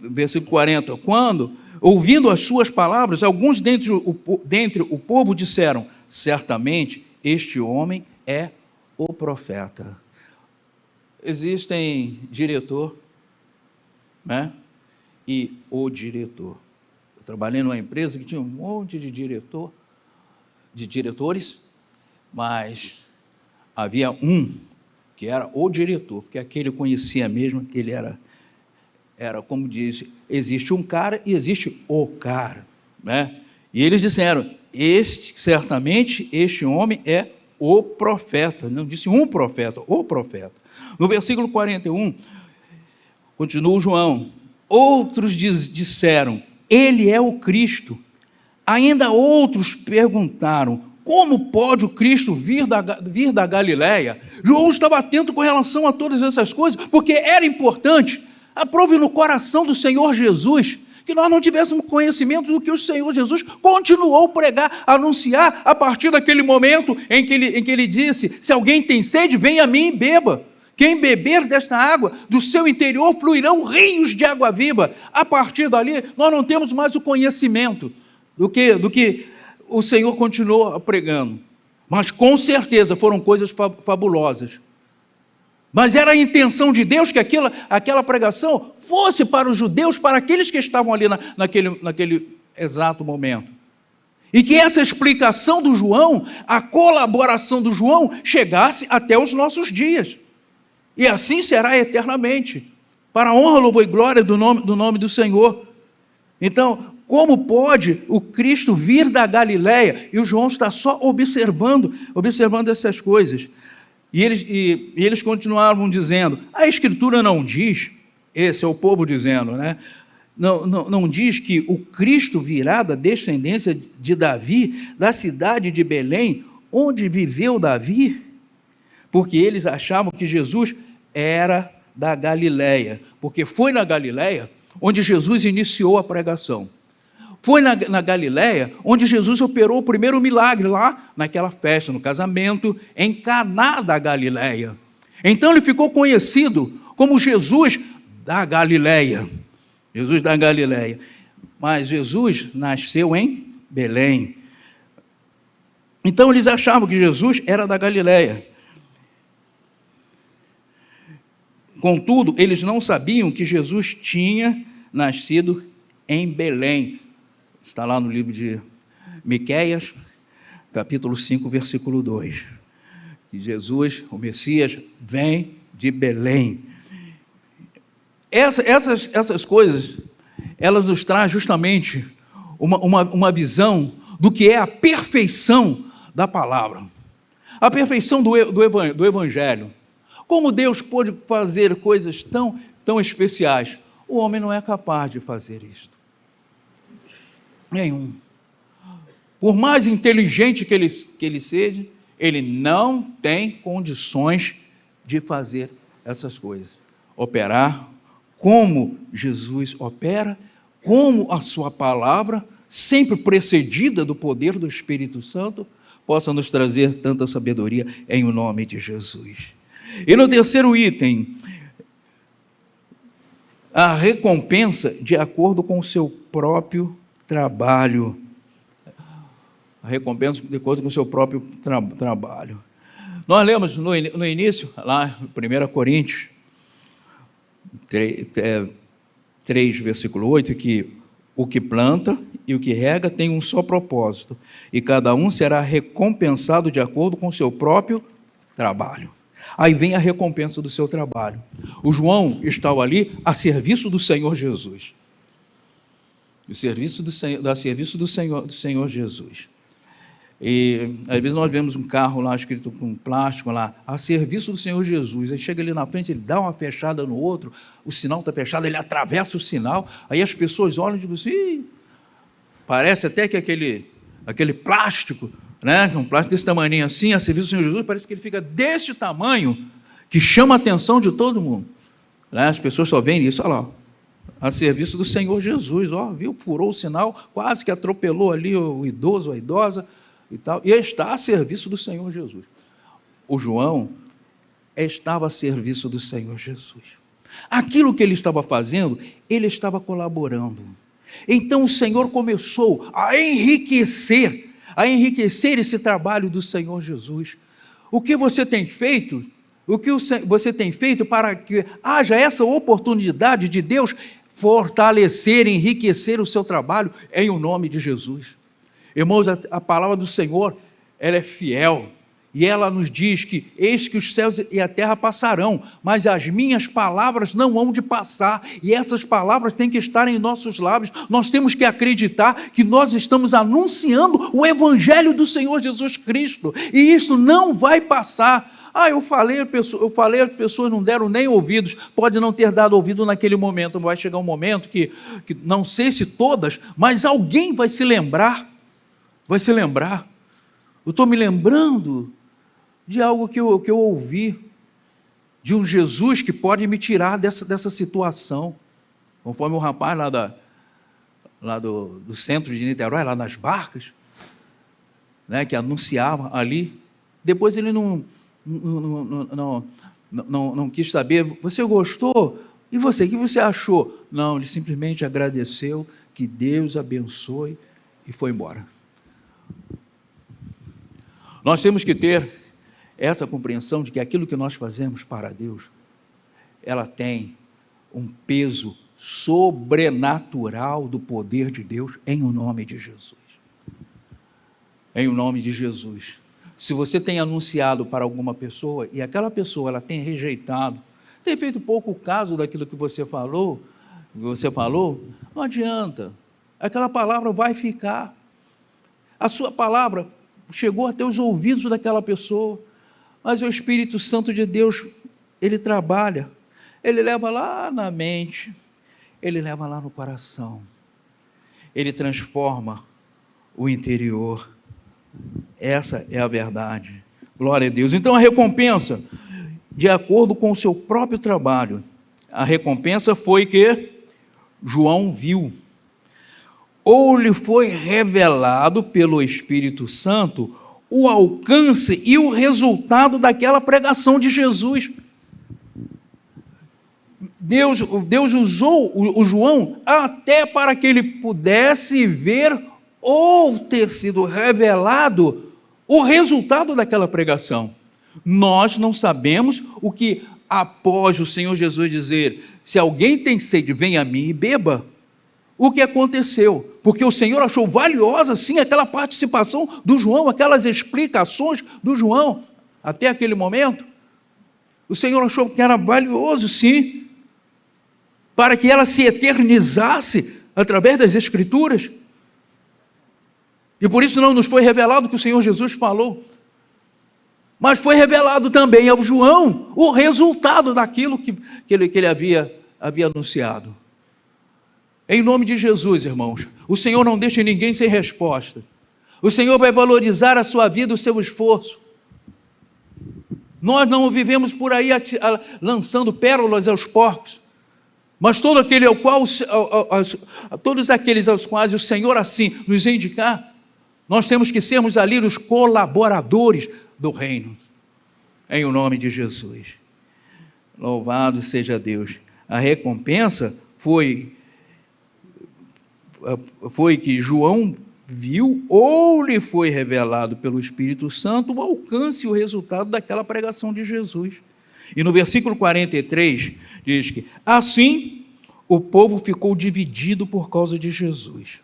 versículo 40, quando, ouvindo as suas palavras, alguns dentre o povo disseram, certamente este homem é o profeta. Existem diretor, né? E o diretor. Eu trabalhei numa empresa que tinha um monte de diretores, mas havia um que era o diretor, porque aquele certamente mesmo que ele era como diz, existe um cara e existe o cara, né? E eles disseram, certamente este homem é o profeta, não disse um profeta, o profeta. No versículo 41, continua o João, outros disseram, ele é o Cristo. Ainda outros perguntaram, como pode o Cristo vir da Galileia? João estava atento com relação a todas essas coisas, porque era importante. Aprove no coração do Senhor Jesus que nós não tivéssemos conhecimento do que o Senhor Jesus continuou a pregar, a anunciar, a partir daquele momento em que ele disse: se alguém tem sede, venha a mim e beba. Quem beber desta água, do seu interior fluirão rios de água viva. A partir dali, nós não temos mais o conhecimento do que o Senhor continuou pregando. Mas com certeza foram coisas fabulosas. Mas era a intenção de Deus que aquela pregação fosse para os judeus, para aqueles que estavam ali naquele exato momento. E que essa explicação do João, a colaboração do João, chegasse até os nossos dias. E assim será eternamente, para a honra, louvor e glória do nome do Senhor. Então, como pode o Cristo vir da Galileia? E o João está só observando essas coisas. E eles continuavam dizendo: a Escritura não diz, esse é o povo dizendo, né? Não diz que o Cristo virá da descendência de Davi, da cidade de Belém, onde viveu Davi? Porque eles achavam que Jesus era da Galileia, porque foi na Galileia onde Jesus iniciou a pregação. Foi na Galileia onde Jesus operou o primeiro milagre, lá naquela festa, no casamento, em Caná da Galileia. Então ele ficou conhecido como Jesus da Galileia. Jesus da Galileia. Mas Jesus nasceu em Belém. Então eles achavam que Jesus era da Galileia. Contudo, eles não sabiam que Jesus tinha nascido em Belém. Está lá no livro de Miqueias, capítulo 5, versículo 2. Que Jesus, o Messias, vem de Belém. Essas coisas, elas nos trazem justamente uma visão do que é a perfeição da palavra. A perfeição do Evangelho. Como Deus pôde fazer coisas tão especiais? O homem não é capaz de fazer isto. Nenhum. Por mais inteligente que ele seja, ele não tem condições de fazer essas coisas. Operar como Jesus opera, como a sua palavra, sempre precedida do poder do Espírito Santo, possa nos trazer tanta sabedoria em o nome de Jesus. E no terceiro item, a recompensa de acordo com o seu próprio trabalho. A recompensa de acordo com o seu próprio trabalho. Nós lemos no início, lá em 1 Coríntios 3, versículo 8, que o que planta e o que rega tem um só propósito, e cada um será recompensado de acordo com o seu próprio trabalho. Aí vem a recompensa do seu trabalho. O João estava ali a serviço do Senhor Jesus. A serviço do Senhor Jesus. E às vezes nós vemos um carro lá escrito com plástico lá, a serviço do Senhor Jesus. Aí chega ali na frente, ele dá uma fechada no outro, o sinal está fechado, ele atravessa o sinal, aí as pessoas olham e dizem assim, parece até que aquele plástico, né, um plástico desse tamanho assim, a serviço do Senhor Jesus, parece que ele fica desse tamanho, que chama a atenção de todo mundo. Né? As pessoas só veem isso, olha lá, a serviço do Senhor Jesus, ó, viu, furou o sinal, quase que atropelou ali o idoso, a idosa, e tal, e está a serviço do Senhor Jesus. O João estava a serviço do Senhor Jesus. Aquilo que ele estava fazendo, ele estava colaborando. Então o Senhor começou a enriquecer esse trabalho do Senhor Jesus. O que você tem feito? O que você tem feito para que haja essa oportunidade de Deus fortalecer, enriquecer o seu trabalho em o nome de Jesus? Irmãos, a palavra do Senhor, ela é fiel, e ela nos diz que eis que os céus e a terra passarão, mas as minhas palavras não hão de passar, e essas palavras têm que estar em nossos lábios. Nós temos que acreditar que nós estamos anunciando o Evangelho do Senhor Jesus Cristo, e isso não vai passar. Eu falei, as pessoas não deram nem ouvidos, pode não ter dado ouvido naquele momento, vai chegar um momento que não sei se todas, mas alguém vai se lembrar. Eu estou me lembrando de algo que eu ouvi, de um Jesus que pode me tirar dessa situação, conforme o rapaz lá lá do centro de Niterói, lá nas barcas, né, que anunciava ali. Depois ele não quis saber, você gostou? E você, o que você achou? Não, ele simplesmente agradeceu, que Deus abençoe, e foi embora. Nós temos que ter essa compreensão de que aquilo que nós fazemos para Deus, ela tem um peso sobrenatural do poder de Deus, em o nome de Jesus. Em o nome de Jesus. Se você tem anunciado para alguma pessoa, e aquela pessoa ela tem rejeitado, tem feito pouco caso daquilo que você falou, não adianta, aquela palavra vai ficar, a sua palavra chegou até os ouvidos daquela pessoa, mas o Espírito Santo de Deus, ele trabalha, ele leva lá na mente, ele leva lá no coração, ele transforma o interior. Essa é a verdade. Glória a Deus. Então a recompensa, de acordo com o seu próprio trabalho, a recompensa foi que João viu, ou lhe foi revelado pelo Espírito Santo, o alcance e o resultado daquela pregação de Jesus. Deus usou o João até para que ele pudesse ver ou ter sido revelado o resultado daquela pregação. Nós não sabemos o que, após o Senhor Jesus dizer, se alguém tem sede, venha a mim e beba, o que aconteceu, porque o Senhor achou valiosa sim aquela participação do João, aquelas explicações do João, até aquele momento, o Senhor achou que era valioso sim, para que ela se eternizasse através das Escrituras, e por isso não nos foi revelado o que o Senhor Jesus falou, mas foi revelado também ao João o resultado daquilo que ele havia anunciado. Em nome de Jesus, irmãos, o Senhor não deixa ninguém sem resposta. O Senhor vai valorizar a sua vida, o seu esforço. Nós não vivemos por aí lançando pérolas aos porcos, mas todos aqueles aos quais o Senhor assim nos indicar, nós temos que sermos ali os colaboradores do reino, em o nome de Jesus. Louvado seja Deus. A recompensa foi que João viu ou lhe foi revelado pelo Espírito Santo o alcance e o resultado daquela pregação de Jesus. E no versículo 43 diz que assim o povo ficou dividido por causa de Jesus.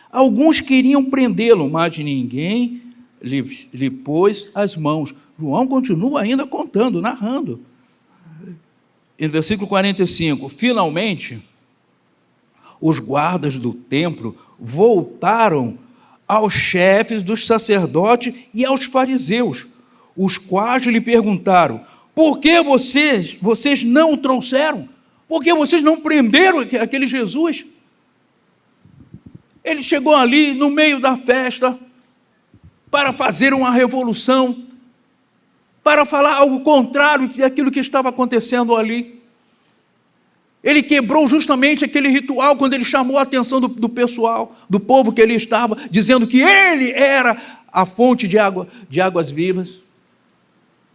Alguns queriam prendê-lo, mas ninguém lhe pôs as mãos. João continua ainda contando, narrando. E no versículo 45, finalmente, os guardas do templo voltaram aos chefes dos sacerdotes e aos fariseus, os quais lhe perguntaram: por que vocês não o trouxeram? Por que vocês não prenderam aquele Jesus? Ele chegou ali no meio da festa para fazer uma revolução, para falar algo contrário daquilo que estava acontecendo ali. Ele quebrou justamente aquele ritual quando ele chamou a atenção do pessoal, do povo que ele estava, dizendo que ele era a fonte de águas vivas,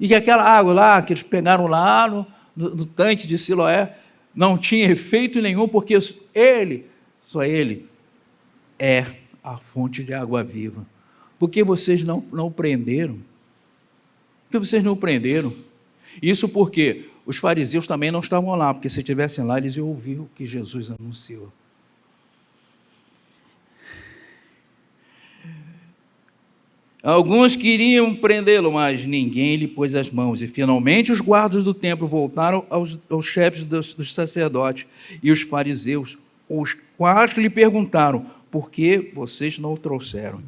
e que aquela água lá, que eles pegaram lá no tanque de Siloé, não tinha efeito nenhum, porque só ele é a fonte de água viva. Por que vocês não prenderam? Por que vocês não prenderam? Isso porque os fariseus também não estavam lá, porque se estivessem lá, eles iam ouvir o que Jesus anunciou. Alguns queriam prendê-lo, mas ninguém lhe pôs as mãos. E finalmente os guardas do templo voltaram aos chefes dos sacerdotes e os fariseus, os quais lhe perguntaram: por que vocês não o trouxeram?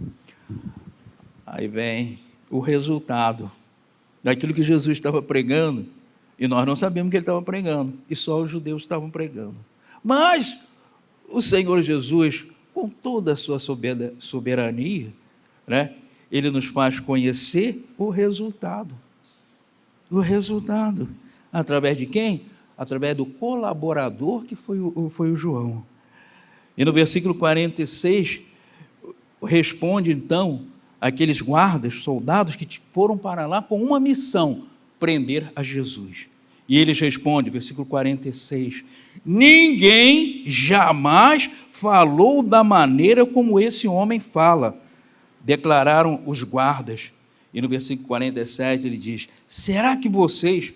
Aí vem o resultado daquilo que Jesus estava pregando, e nós não sabemos que ele estava pregando, e só os judeus estavam pregando. Mas o Senhor Jesus, com toda a sua soberania, né, ele nos faz conhecer o resultado. O resultado. Através de quem? Através do colaborador que foi o João. E no versículo 46, responde então aqueles guardas, soldados que foram para lá com uma missão: prender a Jesus. E eles respondem, versículo 46, ninguém jamais falou da maneira como esse homem fala, declararam os guardas. E no versículo 47 ele diz, será que vocês,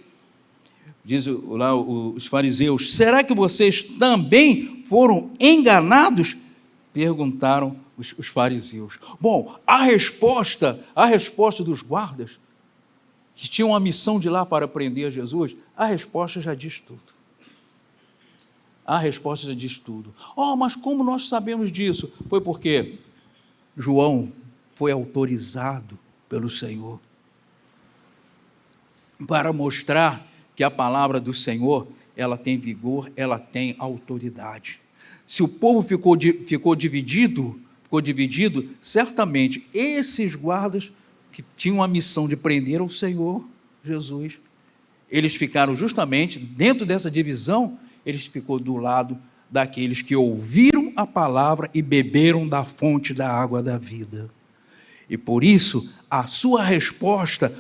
diz lá os fariseus, será que vocês também foram enganados? Perguntaram os fariseus. Bom, a resposta dos guardas, que tinham a missão de ir lá para prender Jesus, a resposta já diz tudo. A resposta já diz tudo. Oh, mas como nós sabemos disso? Foi porque João foi autorizado pelo Senhor para mostrar que a palavra do Senhor, ela tem vigor, ela tem autoridade. Se o povo ficou dividido, certamente esses guardas que tinham a missão de prender o Senhor Jesus, eles ficaram justamente dentro dessa divisão, eles ficou do lado daqueles que ouviram a palavra e beberam da fonte da água da vida. E por isso, a sua resposta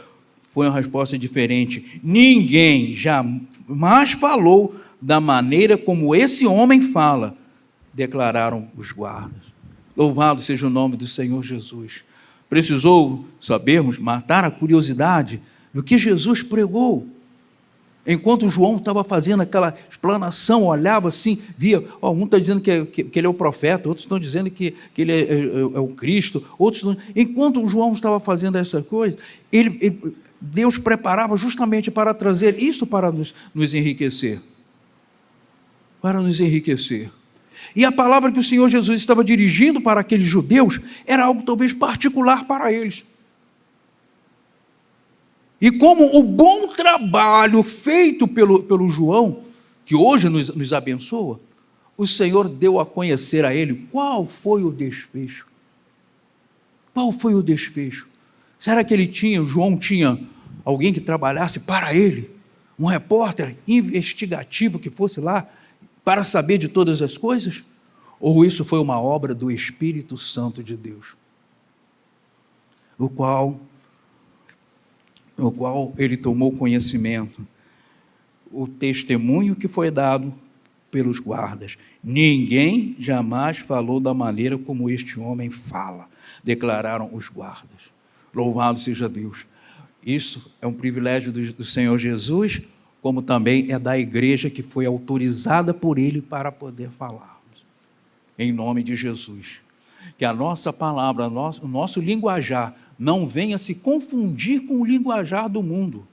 foi uma resposta diferente. Ninguém jamais falou da maneira como esse homem fala, declararam os guardas. Louvado seja o nome do Senhor Jesus. Precisou sabermos, matar a curiosidade do que Jesus pregou. Enquanto João estava fazendo aquela explanação, olhava assim, via, um está dizendo que ele é o profeta, outros estão dizendo que ele é o Cristo, outros não. Enquanto João estava fazendo essa coisa, Deus preparava justamente para trazer isto para nos enriquecer. Para nos enriquecer. E a palavra que o Senhor Jesus estava dirigindo para aqueles judeus era algo talvez particular para eles. E como o bom trabalho feito pelo João, que hoje nos abençoa, o Senhor deu a conhecer a ele qual foi o desfecho. Qual foi o desfecho? Será que João tinha alguém que trabalhasse para ele? Um repórter investigativo que fosse lá para saber de todas as coisas? Ou isso foi uma obra do Espírito Santo de Deus? O qual ele tomou conhecimento, o testemunho que foi dado pelos guardas. Ninguém jamais falou da maneira como este homem fala, declararam os guardas. Louvado seja Deus. Isso é um privilégio do Senhor Jesus, como também é da igreja que foi autorizada por ele para poder falarmos. Em nome de Jesus. Que a nossa palavra, o nosso linguajar não venha se confundir com o linguajar do mundo,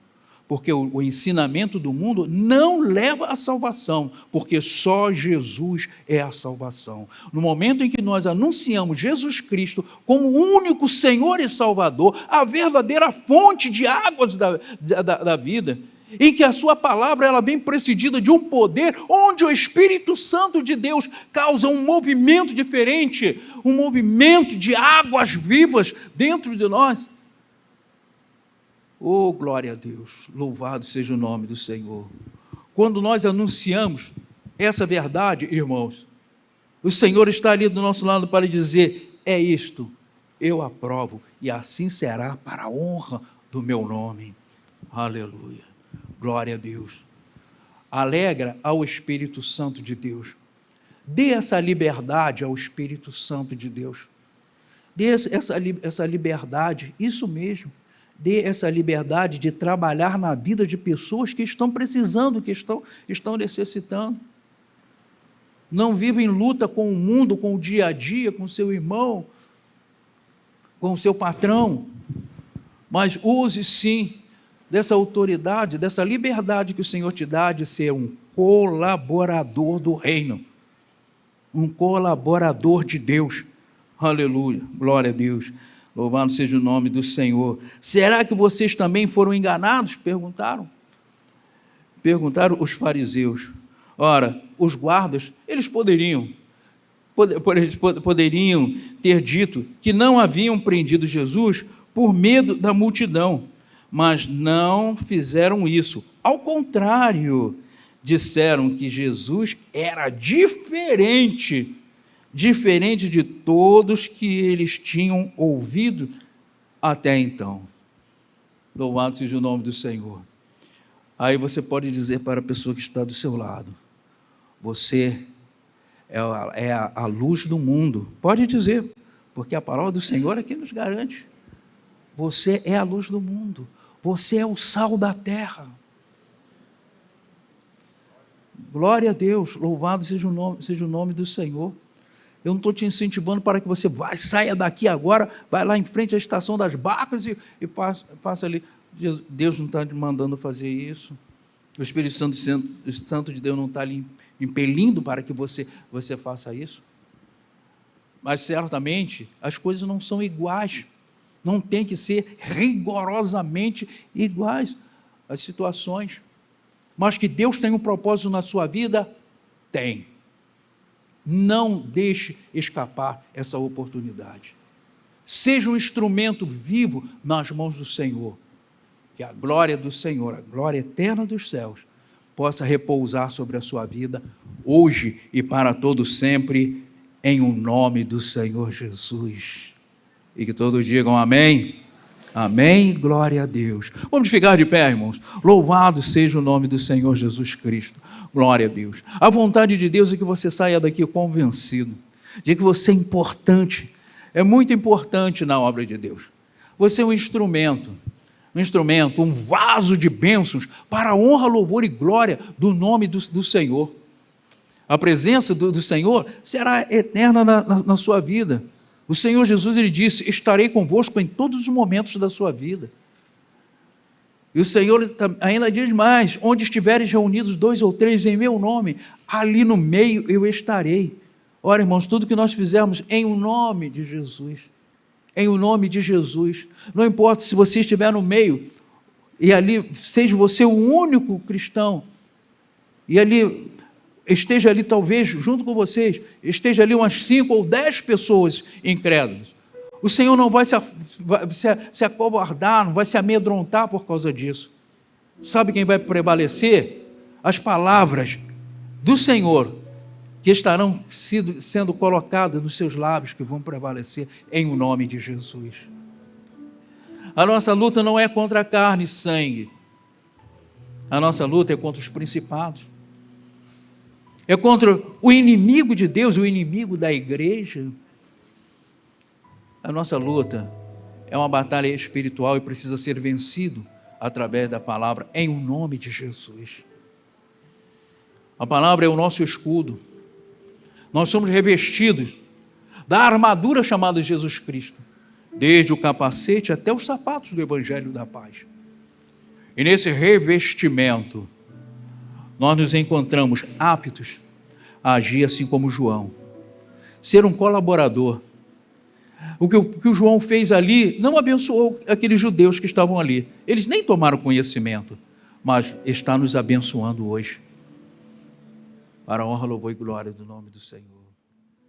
porque o ensinamento do mundo não leva à salvação, porque só Jesus é a salvação. No momento em que nós anunciamos Jesus Cristo como o único Senhor e Salvador, a verdadeira fonte de águas da vida, em que a sua palavra ela vem precedida de um poder, onde o Espírito Santo de Deus causa um movimento diferente, um movimento de águas vivas dentro de nós. Oh, glória a Deus, louvado seja o nome do Senhor. Quando nós anunciamos essa verdade, irmãos, o Senhor está ali do nosso lado para dizer, é isto, eu aprovo, e assim será para a honra do meu nome. Aleluia. Glória a Deus. Alegra ao Espírito Santo de Deus. Dê essa liberdade ao Espírito Santo de Deus. Dê essa liberdade, isso mesmo. Dê essa liberdade de trabalhar na vida de pessoas que estão precisando, que estão necessitando. Não viva em luta com o mundo, com o dia a dia, com o seu irmão, com o seu patrão, mas use sim dessa autoridade, dessa liberdade que o Senhor te dá de ser um colaborador do reino, um colaborador de Deus. Aleluia, glória a Deus, louvado seja o nome do Senhor. Será que vocês também foram enganados? Perguntaram os fariseus. Ora, os guardas, eles poderiam ter dito que não haviam prendido Jesus por medo da multidão, mas não fizeram isso. Ao contrário, disseram que Jesus era diferente diferente de todos que eles tinham ouvido até então. Louvado seja o nome do Senhor. Aí você pode dizer para a pessoa que está do seu lado: você é a luz do mundo. Pode dizer, porque a palavra do Senhor é quem nos garante. Você é a luz do mundo. Você é o sal da terra. Glória a Deus, louvado seja o nome do Senhor. Eu não estou te incentivando para que você saia daqui agora, vai lá em frente à estação das barcas e faça ali. Deus não está te mandando fazer isso. O Espírito Santo de Deus não está lhe impelindo para que você faça isso. Mas certamente as coisas não são iguais. Não tem que ser rigorosamente iguais as situações. Mas que Deus tem um propósito na sua vida, tem. Não deixe escapar essa oportunidade. Seja um instrumento vivo nas mãos do Senhor. Que a glória do Senhor, a glória eterna dos céus, possa repousar sobre a sua vida, hoje e para todo sempre, em o nome do Senhor Jesus. E que todos digam amém. Amém, glória a Deus. Vamos ficar de pé, irmãos. Louvado seja o nome do Senhor Jesus Cristo. Glória a Deus. A vontade de Deus é que você saia daqui convencido de que você é importante, é muito importante na obra de Deus. Você é um instrumento, um vaso de bênçãos para a honra, louvor e glória do nome do Senhor. A presença do Senhor será eterna na sua vida. O Senhor Jesus, ele disse: estarei convosco em todos os momentos da sua vida. E o Senhor ainda diz mais: onde estiveres reunidos 2 ou 3 em meu nome, ali no meio eu estarei. Ora, irmãos, tudo que nós fizermos em o nome de Jesus, em o nome de Jesus, não importa se você estiver no meio, e ali seja você o único cristão, e ali esteja ali talvez junto com vocês, esteja ali umas 5 ou 10 pessoas incrédulas. O Senhor não vai se acovardar, não vai se amedrontar por causa disso. Sabe quem vai prevalecer? As palavras do Senhor, que estarão sendo colocadas nos seus lábios, que vão prevalecer em o nome de Jesus. A nossa luta não é contra a carne e sangue. A nossa luta é contra os principados. É contra o inimigo de Deus, o inimigo da igreja. A nossa luta é uma batalha espiritual e precisa ser vencido através da palavra, em o nome de Jesus. A palavra é o nosso escudo. Nós somos revestidos da armadura chamada Jesus Cristo, desde o capacete até os sapatos do Evangelho da Paz. E nesse revestimento, nós nos encontramos aptos a agir assim como João, ser um colaborador. O que o João fez ali não abençoou aqueles judeus que estavam ali, eles nem tomaram conhecimento, mas está nos abençoando hoje, para a honra, louvor e glória do nome do Senhor.